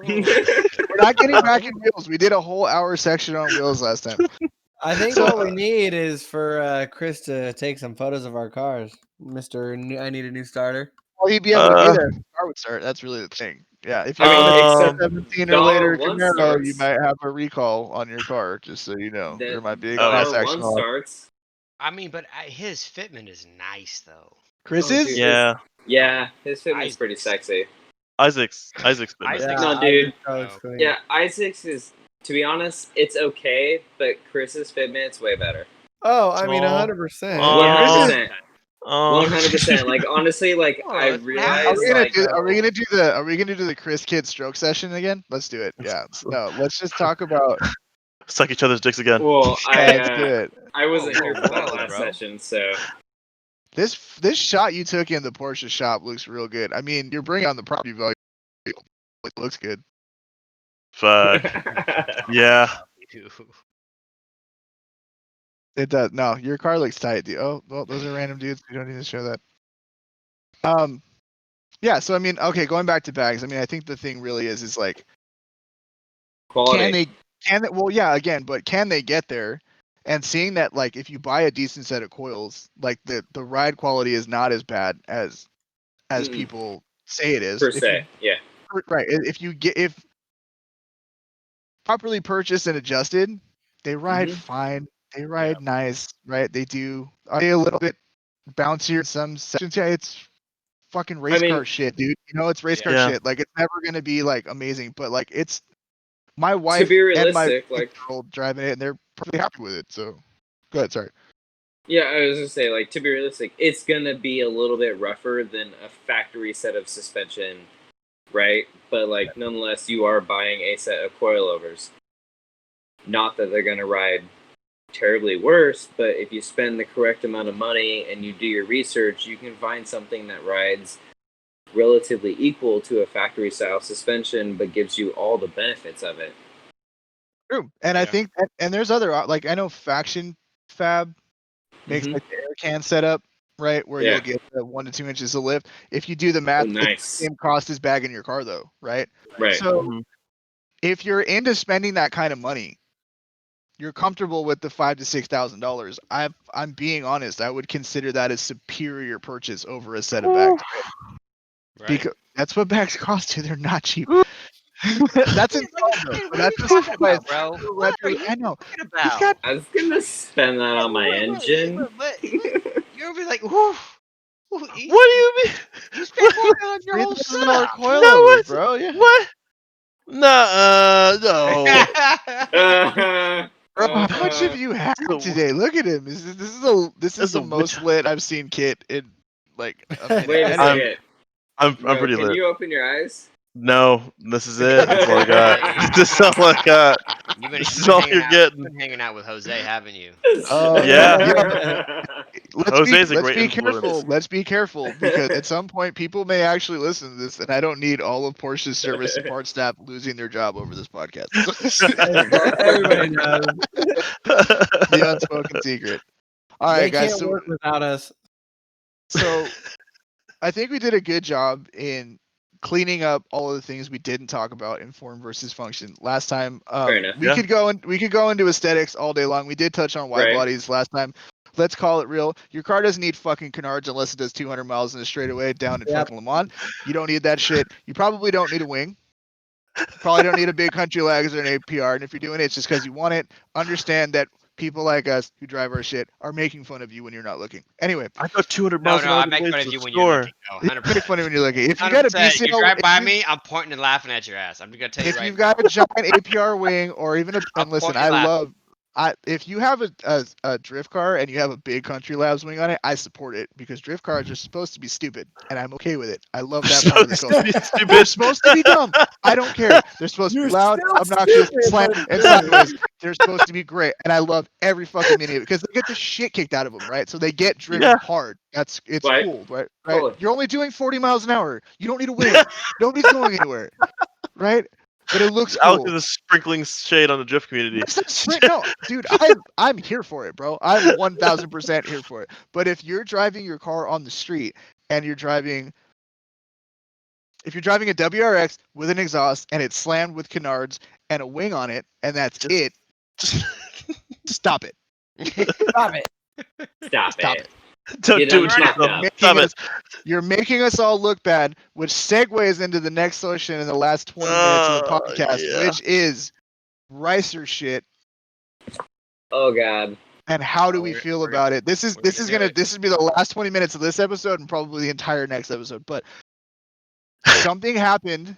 we're not getting back in wheels. We did a whole hour section on wheels last time. I think So- what we need is for Chris to take some photos of our cars. Mr. I need a new starter. Well, he'd be able to be there. if The car would start. That's really the thing. Yeah, if you're I mean, going except 17 or later $1 tomorrow, you starts. might have a recall on your car. Just so you know, there might be a Oh, yeah. class action. $1 starts. I mean, but his fitment is nice though. Chris's? dude. Yeah. Yeah, his fitment's pretty Isaac's. sexy. Isaac's fitment. Isaac's- No, dude. Isaac's clean. Yeah, Isaac's is, to be honest, it's okay, but Chris's fitment's way better. Oh, I mean, Oh. 100%. Oh. 100%. Oh. 100%. Like honestly, like Oh, I that's realized, Are we gonna like, do? Are we gonna do the Chris Kid stroke session again? Let's do it. Yeah. No, let's just talk about. Suck each other's dicks again. well, Yeah, let's do it. I wasn't Whoa, here whoa, for that whoa, last bro. session, so This shot you took in the Porsche shop looks real good. I mean, you're bringing on the property value. It looks good. Fuck. Yeah. It does. No, your car looks tight, dude. Oh, well, those are random dudes. You don't need to show that. Yeah. So I mean, okay, going back to bags. I mean, I think the thing really is like, quality. can they? Well, yeah. Again, but can they get there? And seeing that, like, if you buy a decent set of coils, like the ride quality is not as bad as Mm. people say it is. per If you- se, yeah. right. If properly purchased and adjusted, they ride Mhm. fine. They ride nice, right? They do. Are they a little bit bouncier in some sections? Yeah, it's fucking race mean- car shit, dude. You know, it's race car Yeah. shit. Like, it's never gonna be like amazing, but like, it's my wife To be and my realistic, like 8-year-old driving it, and they're perfectly happy with it. So, go ahead. Sorry. yeah, I was gonna say, like, to be realistic, it's gonna be a little bit rougher than a factory set of suspension, right? But like, nonetheless, you are buying a set of coilovers. Not that they're gonna ride terribly worse, but if you spend the correct amount of money and you do your research, you can find something that rides relatively equal to a factory style suspension, but gives you all the benefits of it. True. And I Yeah. think, and there's other, like, I know Faction Fab makes Mhm. like the air can setup, right? Where Yeah. you'll get 1 to 2 inches of lift. If you do the math, Oh, it's nice. the same cost as bagging your car, though, right? Right. So Mhm. if you're into spending that kind of money, you're comfortable with the $5,000 to $6,000. I'm being honest. I would consider that a superior purchase over a set of bags. Right. Because that's what bags cost too. They're not cheap. Ooh. That's Yeah, installed though. what But are that's you just talking by about, bro? super What are reputable. you I know. talking He's about? got I was gonna spend that on my engine. You're gonna be like, whoo, What do you mean? you spent more on your whole $3,000 setup. coilovers, No, what? bro. Yeah. What? No. Bro, how much have you had So- today? Look at him. This is That's the a most lit I've seen Kit in like a minute. Wait a Anyway, second. I'm Bro, pretty can lit. you open your eyes? No, this is it. That's all I got. This is all I got. You've been, This you've is been all hanging you're out. getting. You've been hanging out with Jose, haven't you? Yeah. let's Jose's a be great careful. influence. Let's be careful because at some point people may actually listen to this, and I don't need all of Porsche's service and parts staff losing their job over this podcast. Everybody knows. The unspoken secret. All They right, guys. can't So, work without us. so I think we did a good job in cleaning up all of the things we didn't talk about in form versus function last time. Fair enough. We Yeah. could go into aesthetics all day long. We did touch on wide Right. bodies last time. Let's call it real. Your car doesn't need fucking canards unless it does 200 miles in a straightaway down in Yep. fucking Le Mans. You don't need that shit. You probably don't need a wing. Probably don't need a big country legs or an APR. And if you're doing it, it's just because you want it. Understand that people like us who drive our shit are making fun of you when you're not looking. Anyway, I go 200 No, miles no, an hour I to make the fun way of to you the when you're store. looking. No, you 100%. make fun of when you're looking. If you got a 100%. You BCL, drive by me, I'm pointing and laughing at your ass. I'm gonna tell you if right you've now. got a giant APR wing or even a, I'll and listen, point and laugh. if you have a drift car and you have a big Country Labs wing on it, I support it because drift cars are supposed to be stupid and I'm okay with it. I love that part of the culture. They're supposed to be dumb. I don't care. They're supposed to be You're loud, still obnoxious, stupid, slant, but and it's good. sideways. They're supposed to be great, and I love every fucking minute of it because they get the shit kicked out of them, right? So they get driven Yeah. hard. It's Right. cool, right? Totally. You're only doing 40 miles an hour. You don't need a wing. Nobody's going anywhere, right? But it looks Alex cool. is sprinkling shade on the drift community. No, dude, I'm here for it, bro. I'm 1000% here for it. But if you're driving your car on the street and if you're driving a WRX with an exhaust and it's slammed with canards and a wing on it and that's it, stop it. Stop it. Stop Stop it. Don't Get do it to unfucked yourself. up. Stop it. You're making us all look bad, which segues into the next session in the last 20 minutes of the podcast, Yeah. which is Ricer shit. Oh god. And how do we We're- feel we're about it? This is we're this gonna is do gonna it. this would be the last 20 minutes of this episode and probably the entire next episode. But something happened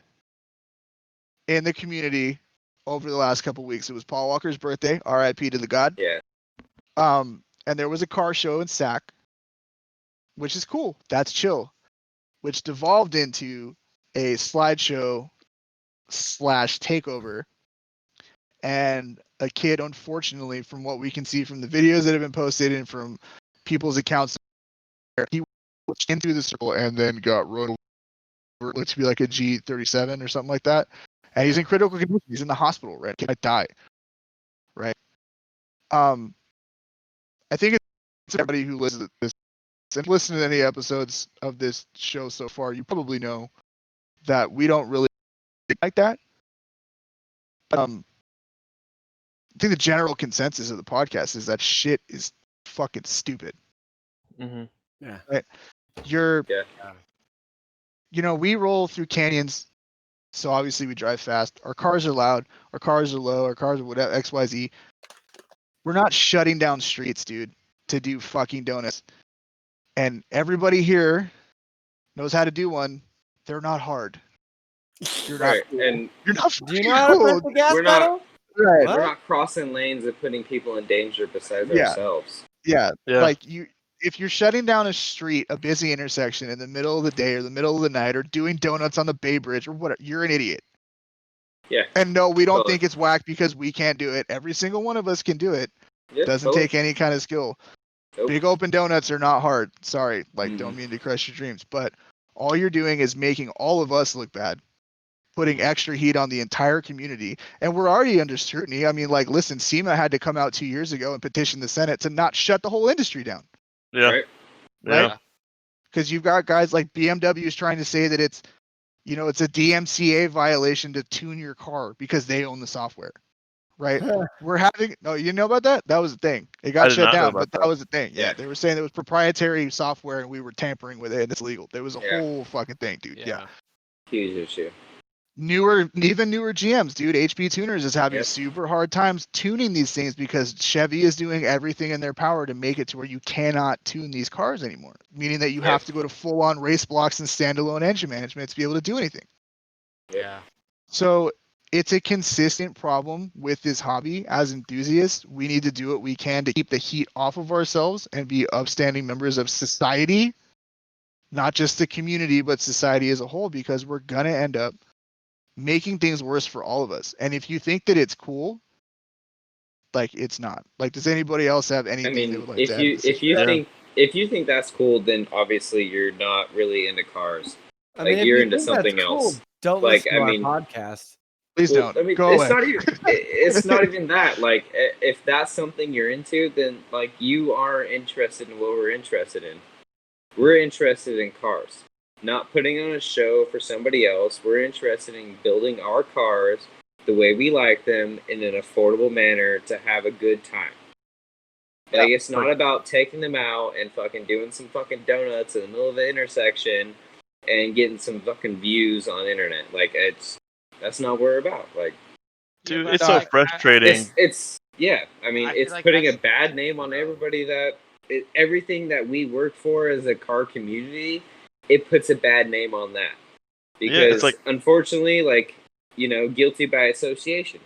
in the community over the last couple weeks. It was Paul Walker's birthday, R.I.P. to the god. Yeah. And there was a car show in Sac, which is cool. That's chill. Which devolved into a slideshow / takeover. And a kid, unfortunately, from what we can see from the videos that have been posted and from people's accounts, he went in through the circle and then got run over. It looks to be like a G37 or something like that. And he's in critical condition. He's in the hospital, right? He might die, right? I think it's everybody who listens to this and listen to any episodes of this show so far, you probably know that we don't really like that. I think the general consensus of the podcast is that shit is fucking stupid. Mm-hmm. Yeah. Right? You're, Yeah. we roll through canyons, so obviously we drive fast. Our cars are loud. Our cars are low. Our cars are whatever, XYZ. We're not shutting down streets, dude, to do fucking donuts. And everybody here knows how to do one. They're not hard. You're not Right. cool. And You're not Do you fucking know how to cool. press the gas We're not- pedal? Right. What? we're not crossing lanes and putting people in danger besides Yeah. ourselves. Yeah. Yeah. Like if you're shutting down a street, a busy intersection in the middle of the day or the middle of the night or doing donuts on the Bay Bridge or whatever, you're an idiot. Yeah. And no, we don't Totally. think it's whack because we can't do it. Every single one of us can do it. Yeah, Doesn't totally. take any kind of skill. Nope. Big open donuts are not hard. Sorry. Like, don't Mhm. mean to crush your dreams. But all you're doing is making all of us look bad, putting extra heat on the entire community. And we're already under scrutiny. I mean, like, listen, SEMA had to come out 2 years ago and petition the Senate to not shut the whole industry down, Yeah. Right? right? Yeah. Because you've got guys like BMW is trying to say that it's, you know, it's a DMCA violation to tune your car because they own the software, right? We're having, no, you know about that? That was a thing. It I got did shut not know down, about but that that. was a thing. Yeah, Yeah. they were saying it was proprietary software and we were tampering with it and it's legal. There was a Yeah. whole fucking thing, dude. Yeah. Huge issue. Even newer GMs, dude. HP Tuners is having Yep. super hard times tuning these things because Chevy is doing everything in their power to make it to where you cannot tune these cars anymore. Meaning that you have to go to full-on race blocks and standalone engine management to be able to do anything. Yeah. So it's a consistent problem with this hobby. As enthusiasts, we need to do what we can to keep the heat off of ourselves and be upstanding members of society, not just the community, but society as a whole, because we're gonna end up making things worse for all of us. And if you think that it's cool, like, it's not. Like, does anybody else have I anything they mean, would like to add to this? if you Yeah. think that's cool, then obviously you're not really into cars. I Like, mean, if you're you into think that's something cool, else. don't Like, listen to I our mean- podcast. Please Well, don't. I mean, Go it's away. not even it's not even that. Like, if that's something you're into, then like you are interested in what we're interested in. We're interested in cars, not putting on a show for somebody else. We're interested in building our cars the way we like them in an affordable manner to have a good time. Like, it's not about taking them out and fucking doing some fucking donuts in the middle of the intersection and getting some fucking views on the internet. Like, that's not what we're about. Like, Dude, but it's I so feel like frustrating. it's yeah. I mean, I feel it's like putting a that's bad the name on thing, though. everybody that everything that we work for as a car community. It puts a bad name on that because Yeah, it's like- unfortunately, like, you know, guilty by association.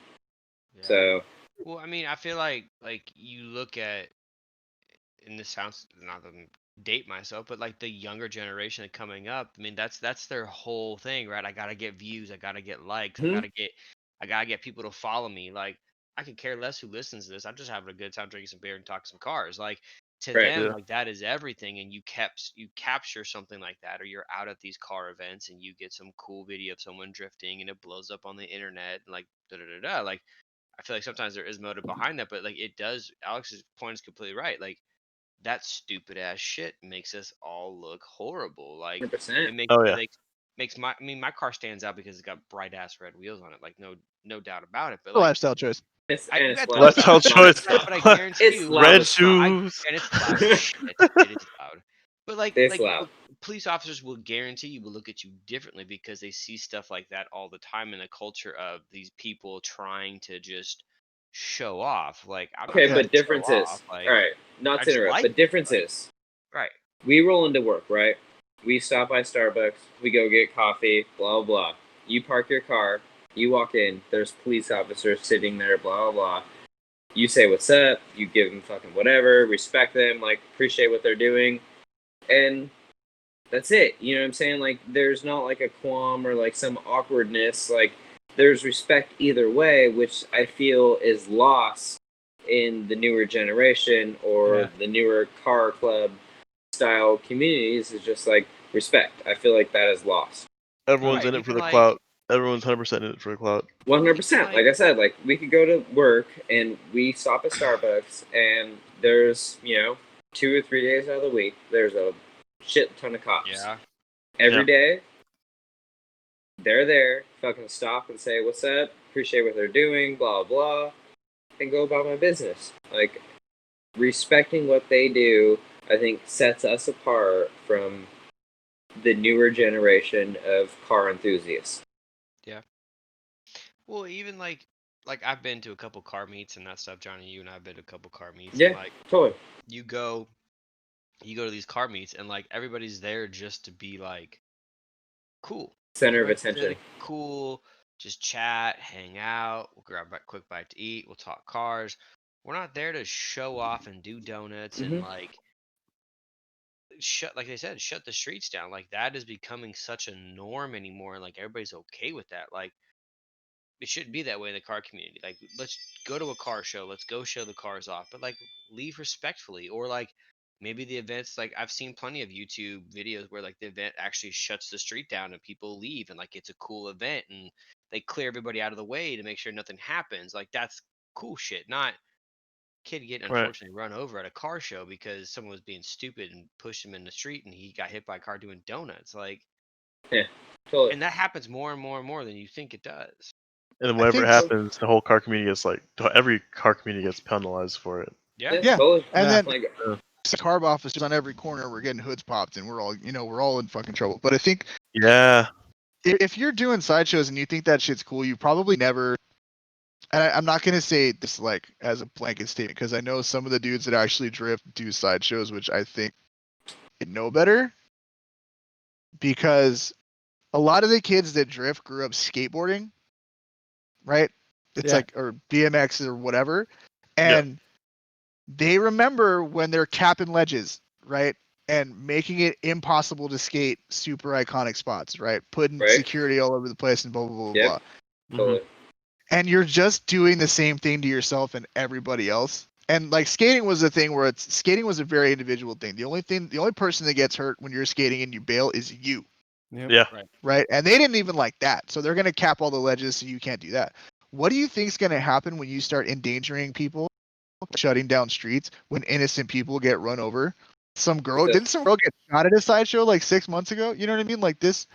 Yeah. So Well, I mean, I feel like you look at, and this sounds not to date myself, but like the younger generation coming up, I mean, that's their whole thing, right? I gotta get views, I gotta get likes, Mhm. I gotta get people to follow me. Like, I could care less who listens to this. I'm just having a good time drinking some beer and talking some cars. Like, to Right. them, Yeah. like, that is everything. And you capture something like that, or you're out at these car events and you get some cool video of someone drifting and it blows up on the internet, and like da da da da. Like, I feel like sometimes there is motive behind that, but like it does. Alex's point is completely right. Like, that stupid ass shit makes us all look horrible. Like, 100%. it makes Oh, yeah. makes my I mean my car stands out because it's got bright ass red wheels on it. Like, no doubt about it. But A like, lifestyle choice. It's I, and that's it's loud loud. Let's tell as fuck, choice. but I guarantee It's you, loud Red as fuck. shoes. and it's loud as shit. It is loud. But It's loud. police officers will guarantee you will look at you differently because they see stuff like that all the time in the culture of these people trying to just show off. Like, I'm not Okay, trying but to show difference is off. Like, all right. Not I to just interrupt, like but difference like- is right. we roll into work, right? We stop by Starbucks, we go get coffee, blah blah blah. You park your car, you walk in, there's police officers sitting there, blah blah blah. You say what's up, you give them fucking whatever, respect them, like, appreciate what they're doing, and that's it. You know what I'm saying? Like, there's not like a qualm or like some awkwardness. Like, there's respect either way, which I feel is lost in the newer generation or Yeah. the newer car club style communities. Is just like respect. I feel like that is lost. Everyone's Right, in it for even the like- clout. Everyone's 100% in it for the clout. 100%. Like I said, like, we could go to work and we stop at Starbucks and there's, you know, 2 or 3 days out of the week, there's a shit ton of cops. Yeah. Every Yeah. day, they're there, fucking stop and say, what's up, appreciate what they're doing, blah, blah, and go about my business. Like, respecting what they do, I think, sets us apart from the newer generation of car enthusiasts. Well, even like I've been to a couple car meets and that stuff. Johnny, you and I've been to a couple car meets. Yeah, And like, totally. you go to these car meets and like everybody's there just to be like cool. Center of Everybody's there to attention. be cool, just chat, hang out. We'll grab a quick bite to eat. We'll talk cars. We're not there to show off and do donuts and Mhm. like like they said, shut the streets down. Like, that is becoming such a norm anymore, and like everybody's okay with that. Like, it shouldn't be that way in the car community. Like, let's go to a car show. Let's go show the cars off, but like leave respectfully, or like maybe the event's like, I've seen plenty of YouTube videos where like the event actually shuts the street down and people leave and like it's a cool event and they clear everybody out of the way to make sure nothing happens. Like that's cool shit, not kid getting Right. unfortunately run over at a car show because someone was being stupid and pushed him in the street and he got hit by a car doing donuts. Like, Yeah, totally. and that happens more and more and more than you think it does. And then I whatever think happens, the whole car community gets like every car community gets penalized for it. Yeah. Yeah, totally. and Yeah. then Like, carb officers on every corner, we're getting hoods popped, and we're all in fucking trouble. But I think Yeah. if you're doing sideshows and you think that shit's cool, you probably never. And I'm not gonna say this like as a blanket statement because I know some of the dudes that actually drift do sideshows, which I think know better. Because a lot of the kids that drift grew up skateboarding, right? It's Yeah. like or BMX or whatever, and they remember when they're capping ledges, right? And making it impossible to skate super iconic spots, right? Putting Right. security all over the place and blah blah blah Yep. blah. totally. And you're just doing the same thing to yourself and everybody else. And like skating was a thing where skating was a very individual thing. The only person that gets hurt when you're skating and you bail is you, Yep. Yeah. right? And they didn't even like that, so they're gonna cap all the ledges so you can't do that. What do you think's gonna happen when you start endangering people, shutting down streets, when innocent people get run over? Didn't some girl get shot at a sideshow like 6 months ago? You know what I mean? Like this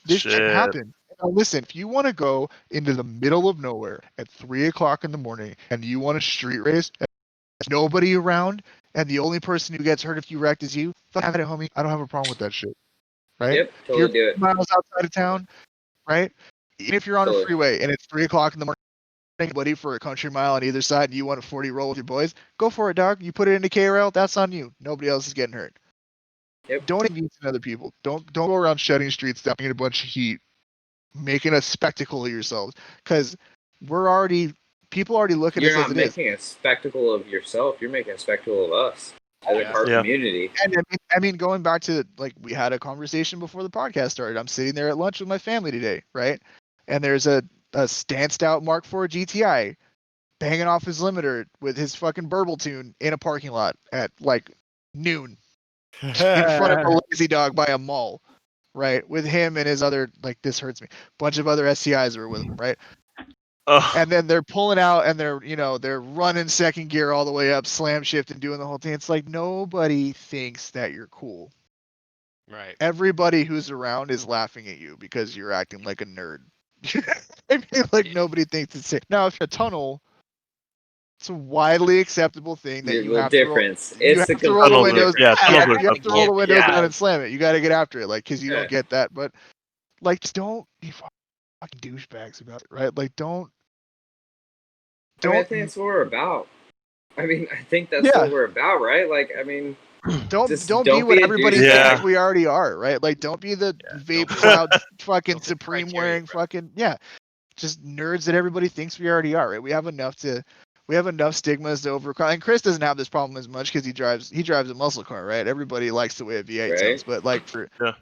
shit Shit. happened. Now listen, if you want to go into the middle of nowhere at 3:00 in the morning and you want a street race, and there's nobody around, and the only person who gets hurt if you wrecked is you, fuck it, homie. I don't have a problem with that shit. Right? Yep, If you're totally do it. miles outside of town, right? Even if you're on a Totally. freeway and it's 3:00 in the morning, buddy, for a country mile on either side, and you want a 40 roll with your boys, go for it, dog. You put it into KRL, that's on you. Nobody else is getting hurt. Yep. Don't inconvenience other people. Don't go around shutting streets down in a bunch of heat, making a spectacle of yourselves, because people already look at You're us not as it is. making a spectacle of yourself. You're making a spectacle of us as a car Yeah. community. And I mean, going back to like we had a conversation before the podcast started. I'm sitting there at lunch with my family today, right? And there's a stanced out Mark IV GTI banging off his limiter with his fucking burble tune in a parking lot at like noon in front of a lazy dog by a mall, right? With him and his other, like, this hurts me, bunch of other SCIs were with him, right? Oh. And then they're pulling out and they're running second gear all the way up, slam shift and doing the whole thing. It's like nobody thinks that you're cool. Right. Everybody who's around is laughing at you because you're acting like a nerd. I mean, like nobody thinks it's safe. Now, if you're a tunnel, it's a widely acceptable thing that There's you a have to roll. difference. You It's have the to roll the Tunnels are- windows. yeah, tunnels are you have to roll the windows yeah. down and slam it. You got to get after it, like, because you Yeah. don't get that. But like, just don't be fucking douchebags about it, right? Like, don't. I mean, I think that's what we're about. I mean, I think that's Yeah. what we're about, right? Like, I mean, Don't just be don't what be a everybody douchebag. thinks we already are, right? Like, don't be the vape don't be- cloud fucking don't be supreme criteria, wearing bro. fucking just nerds that everybody thinks we already are, right? We have enough stigmas to overcome. And Chris doesn't have this problem as much because he drives a muscle car, right? Everybody likes the way a V8 Right. sounds, but like for Yeah.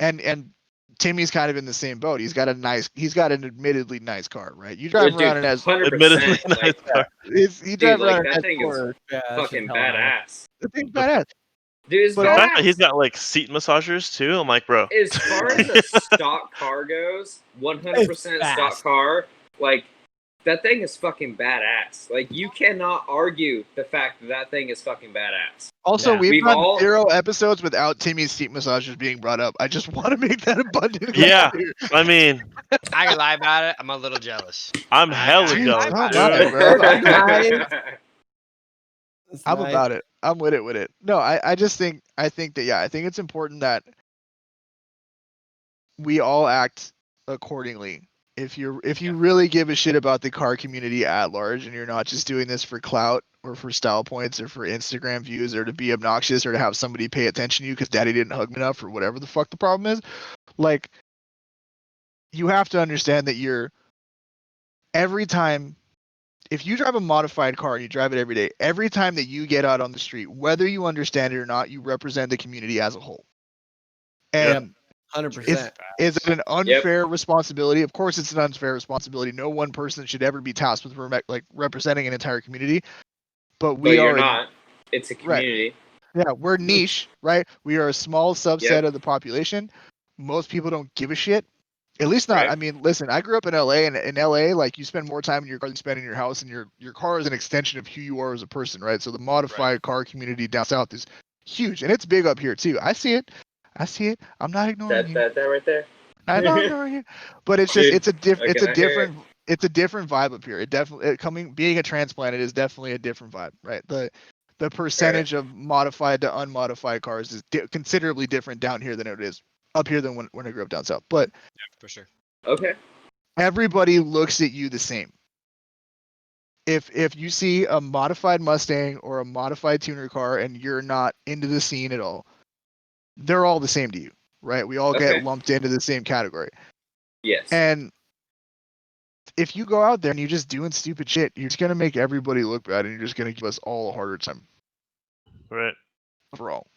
and Timmy's kind of in the same boat. He's got an admittedly nice car, right? You drive dude, around and has 100%. Admittedly nice Like, car. he dude, drives like around and that thing is fucking badass. The thing's badass. Dude, it's But The badass. fact that he's got like seat massagers too, I'm like, bro. As far as a stock car goes, 100% It's stock fast. car, like, that thing is fucking badass. Like, you cannot argue the fact that that thing is fucking badass. Also, Yeah. we've We've done all- 0 episodes without Timmy's seat massagers being brought up. I just want to make that abundantly Yeah. clear. I mean, I can lie about it. I'm a little jealous. I'm hella I- jealous, I'm dude. about it, bro. It's I'm nice. about it. I'm with it. No, I think it's important that we all act accordingly. If you really give a shit about the car community at large and you're not just doing this for clout or for style points or for Instagram views or to be obnoxious or to have somebody pay attention to you because daddy didn't hug me enough or whatever the fuck the problem is, like, you have to understand that every time, if you drive a modified car and you drive it every day, every time that you get out on the street, whether you understand it or not, you represent the community as a whole. And 100%. is it an unfair responsibility? Of course, it's an unfair responsibility. No one person should ever be tasked with representing an entire community. But But we you're are not. It's a Right. community. Yeah, we're niche, right? We are a small subset Yep. of the population. Most people don't give a shit. At least not. Right. I mean, listen, I grew up in LA, and in LA, like you spend more time in your car than you spend in your house, and your car is an extension of who you are as a person, right? So the modified car community down south is huge, and it's big up here too. I see it. I'm not ignoring you. That right there. I'm not ignoring you. But it's just Dude, it's a I cannot hear it. it's a different vibe up here. It definitely being a transplanted is definitely a different vibe, right? The percentage of modified to unmodified cars is considerably different down here than it is up here than when I grew up down south. But Yeah, for sure. Okay. everybody looks at you the same. If you see a modified Mustang or a modified tuner car and you're not into the scene at all, they're all the same to you, right? We all Okay. get lumped into the same category. Yes. And if you go out there and you're just doing stupid shit, you're just gonna make everybody look bad, and you're just gonna give us all a harder time Right. overall.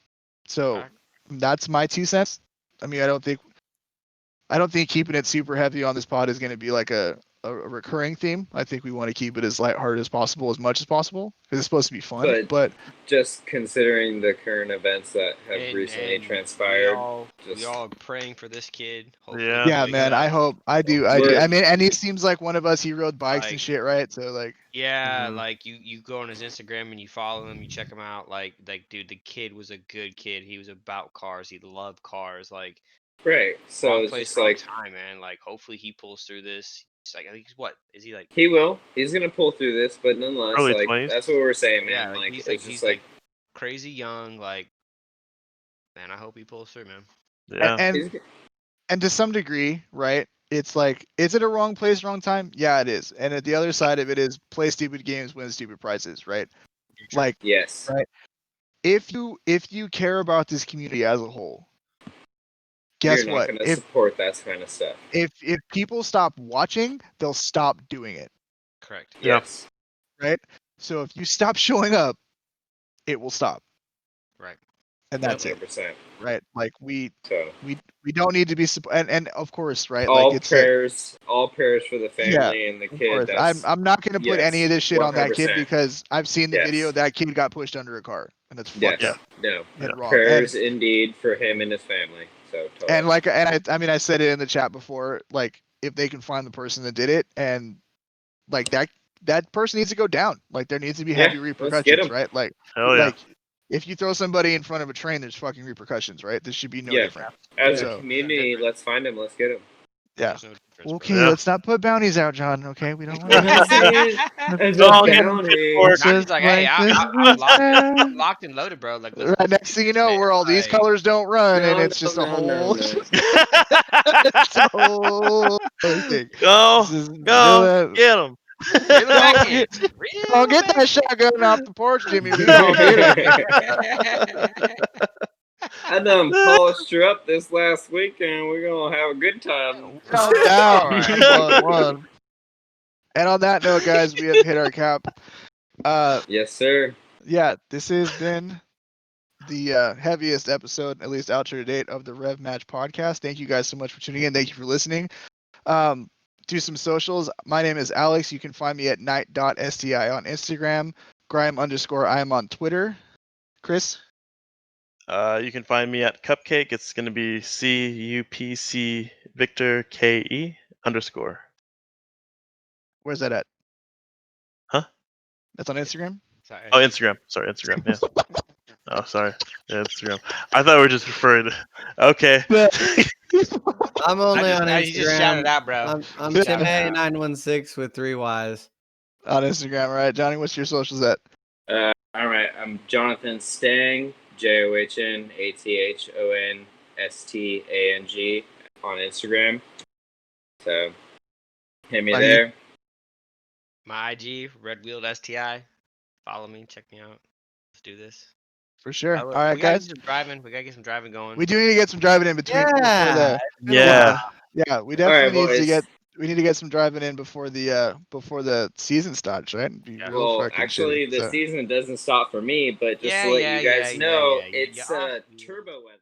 So Alright. that's my 2 cents. I mean, I don't think keeping it super heavy on this pod is gonna be like a recurring theme. I think we want to keep it as lighthearted as possible, as much as possible, because it's supposed to be fun. But just considering the current events that have recently transpired, we all praying for this kid. Hopefully Yeah. he yeah, wakes man, up. I hope I do. Look. I mean, and he seems like one of us. He rode bikes and Like- shit, right? So like, Yeah, Mhm. like you go on his Instagram and you follow him, you check him out. Like dude, the kid was a good kid. He was about cars. He loved cars. Like Right. So wrong it's place, just wrong like time, man. Like hopefully he pulls through this. It's like I think he's what is he like? he will. He's gonna pull through this, but nonetheless, Early like 20s. that's what we're saying, Yeah, man. like, Like he's it's just crazy young. Like man, I hope he pulls through, man. Yeah. and to some degree, right? It's like, is it a wrong place, wrong time? Yeah, it is. And at the other side of it is play stupid games, win stupid prizes, right? Like, yes. right. If you care about this community as a whole, guess You're what? not gonna support that kind of stuff. If people stop watching, they'll stop doing it, Correct. Yeah. Yes. right? So if you stop showing up, it will stop. Right. And that's it, 100%. right? Like we So don't need to be and of course, right? all Like it's prayers for the family and the of kid. course. That's I'm not gonna put any of this shit on that kid 100%. because I've seen the Yes. video. That kid got pushed under a car, and it's yes. fucked up No. and wrong. Prayers indeed for him and his family. So totally. And like, I mean, I said it in the chat before. Like, if they can find the person that did it, and like that person needs to go down. Like, there needs to be Yeah, heavy let's get repercussions, 'em. right? Like, Hell yeah. like if you throw somebody in front of a train, there's fucking repercussions, right? This should be no Yeah. different. As So- a community, let's find him. Let's get him. Yeah. There's no difference, bro. Okay, Yeah. let's not put bounties out, John. Okay, we don't want As No, a I'll get bounty. Or- I'm just like, hey, I'm locked and loaded, bro. Like, let's Right, next thing you know, man, where all these like- colors don't run, and No, it's just no, a no, whole, no. it's a whole other thing. Go. This is- Go. Get him. Reel it back in. Go Reel get it that shotgun off the porch, Jimmy. We gonna get it. back in. I done polished her up this last weekend. We're gonna have a good time. No doubt. One. And on that note, guys, we have hit our cap. Yes, sir. Yeah, this has been the heaviest episode, at least out to date, of the Rev Match podcast. Thank you guys so much for tuning in. Thank you for listening. Do some socials. My name is Alex. You can find me at night.sti on Instagram. Grime_I am on Twitter. Chris? You can find me at Cupcake. It's going to be CUPC Victor KE _. Where's that at? Huh? That's on Instagram? Sorry. Oh, Instagram. Sorry, Instagram. Yeah. Oh, sorry. Yeah, Instagram. I thought we were just referring to. Okay. I'm only on You just shouted Instagram. out, bro. I'm Yeah. Tim Hay 916 with 3 Y's. On Instagram, all right. Johnny, what's your socials at? All right. I'm Jonathan Stang, JOHN ATHONSTANG on Instagram. So hit me Are you- there. My IG, Red Wheeled STI. Follow me, check me out. Let's do this. For sure. All All right, we gotta guys. get some driving. We gotta get some driving going. We do need to get some driving in between. before Yeah. Yeah. Yeah, we definitely All right, need to boys. get. We need to get some driving in before the season starts, right? It'd be Yeah. real Well, fucking actually, shitty, the so. season doesn't stop for me, but just Yeah, to let yeah, you guys yeah, know, yeah, yeah. it's Yeah. turbo weather.